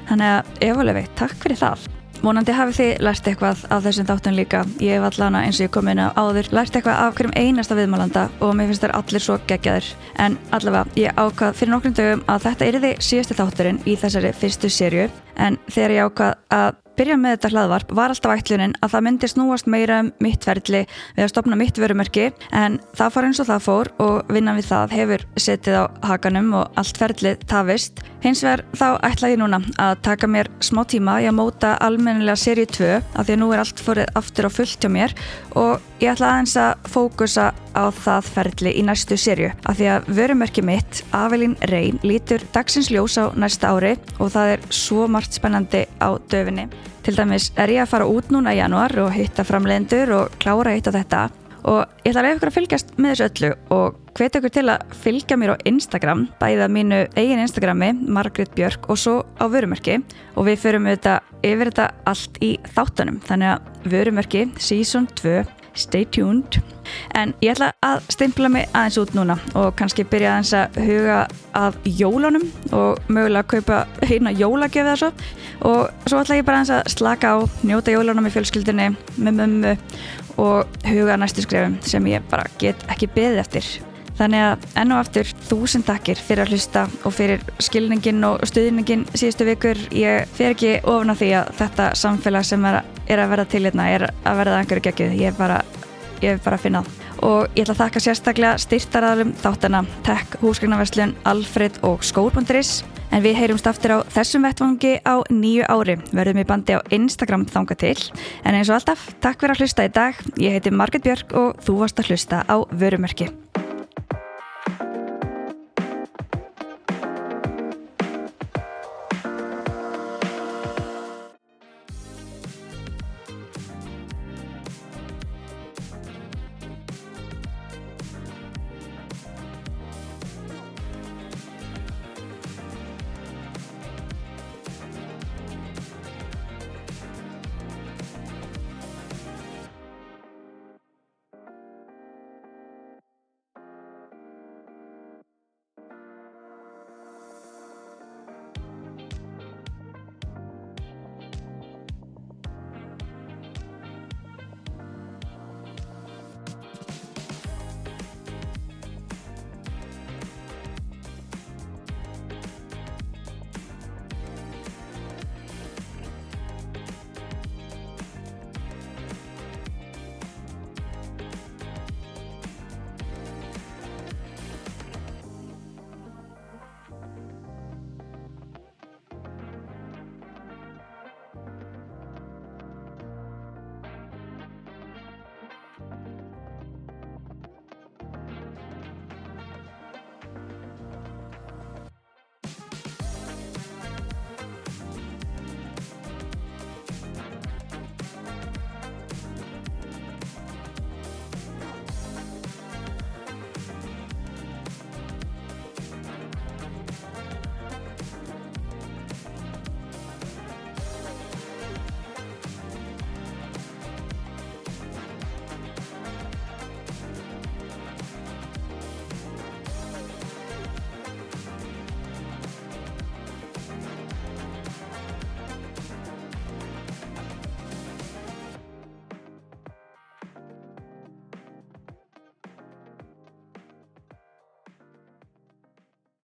[SPEAKER 1] Þannig að Eva Laufey, takk fyrir það. Vonandi hafið þið lært eitthvað af þessum þáttum líka. Ég hef allan eins og ég kom inn á áður lært eitthvað af hverjum einasta viðmælanda og mér finnst þær allir svo geggjaðir. En allavega, ég ákvað fyrir nokkrum dögum að þetta yrði síðasti þátturinn í þessari fyrstu seríu en þegar ég ákvað að byrja með þetta hlaðvarp var alltaf ætlunin að það myndi snúast meira mitt ferli við að stofna mitt vörumerki en það fór eins og það fór og vinnan við það hefur setið á hakanum og allt ferlið tafist. Hins vegar þá ætla ég núna að taka mér smá tíma í að móta almennilega seríu 2 af því að nú er allt fórið aftur á fullt hjá mér og ég ætla aðeins að fókusa á það ferli í næstu seríu af því að vörumerki mitt, Avelín Rein, lítur dagsins ljós á næsta ári og það er svo margt spennandi á döfinni. Til dæmis er ég að fara út núna í janúar og hitta framleiðendur og klára hitta þetta og ég ætla að leyfa ykkur að fylgjast með þessu öllu og hvet ykkur til að fylgja mér á Instagram, bæða mínu eigin Instagrami, Margrét Björk og svo á vörumerki og við förum yfir þetta allt í þáttunum. Þannig að vörumerki Season 2, stay tuned. En ég ætla að stimpla mig aðeins út núna og kannski byrja aðeins að huga að jólunum og mögulega að kaupa heina jólagjöf eða svo og svo ætla ég bara aðeins að slaka á, njóta jólunum í fjölskyldunni með mömmu og huga næstu skrefum sem ég bara get ekki beðið eftir. Þannig að enn og aftur 1000 takkir fyrir að hlusta og fyrir skilningin og stuðningin síðustu vikur. Ég fer ekki ofan á því að þetta samfélag sem er að verða til hérna er að verða einhverju geggjuð. Ég er bara að finna það. Og ég ætla að þakka sérstaklega styrktaraðilum þáttana Tech, Húsgagnaverslun, Alfred og Skór.is. En við heyrumst aftur á þessum vettvangi á nýju ári. Verðum í bandi á Instagram þangað til. En eins og alltaf, takk fyrir að hlusta í dag. Ég heiti Margrét Björk og þú varst að hlusta á Vörumerki.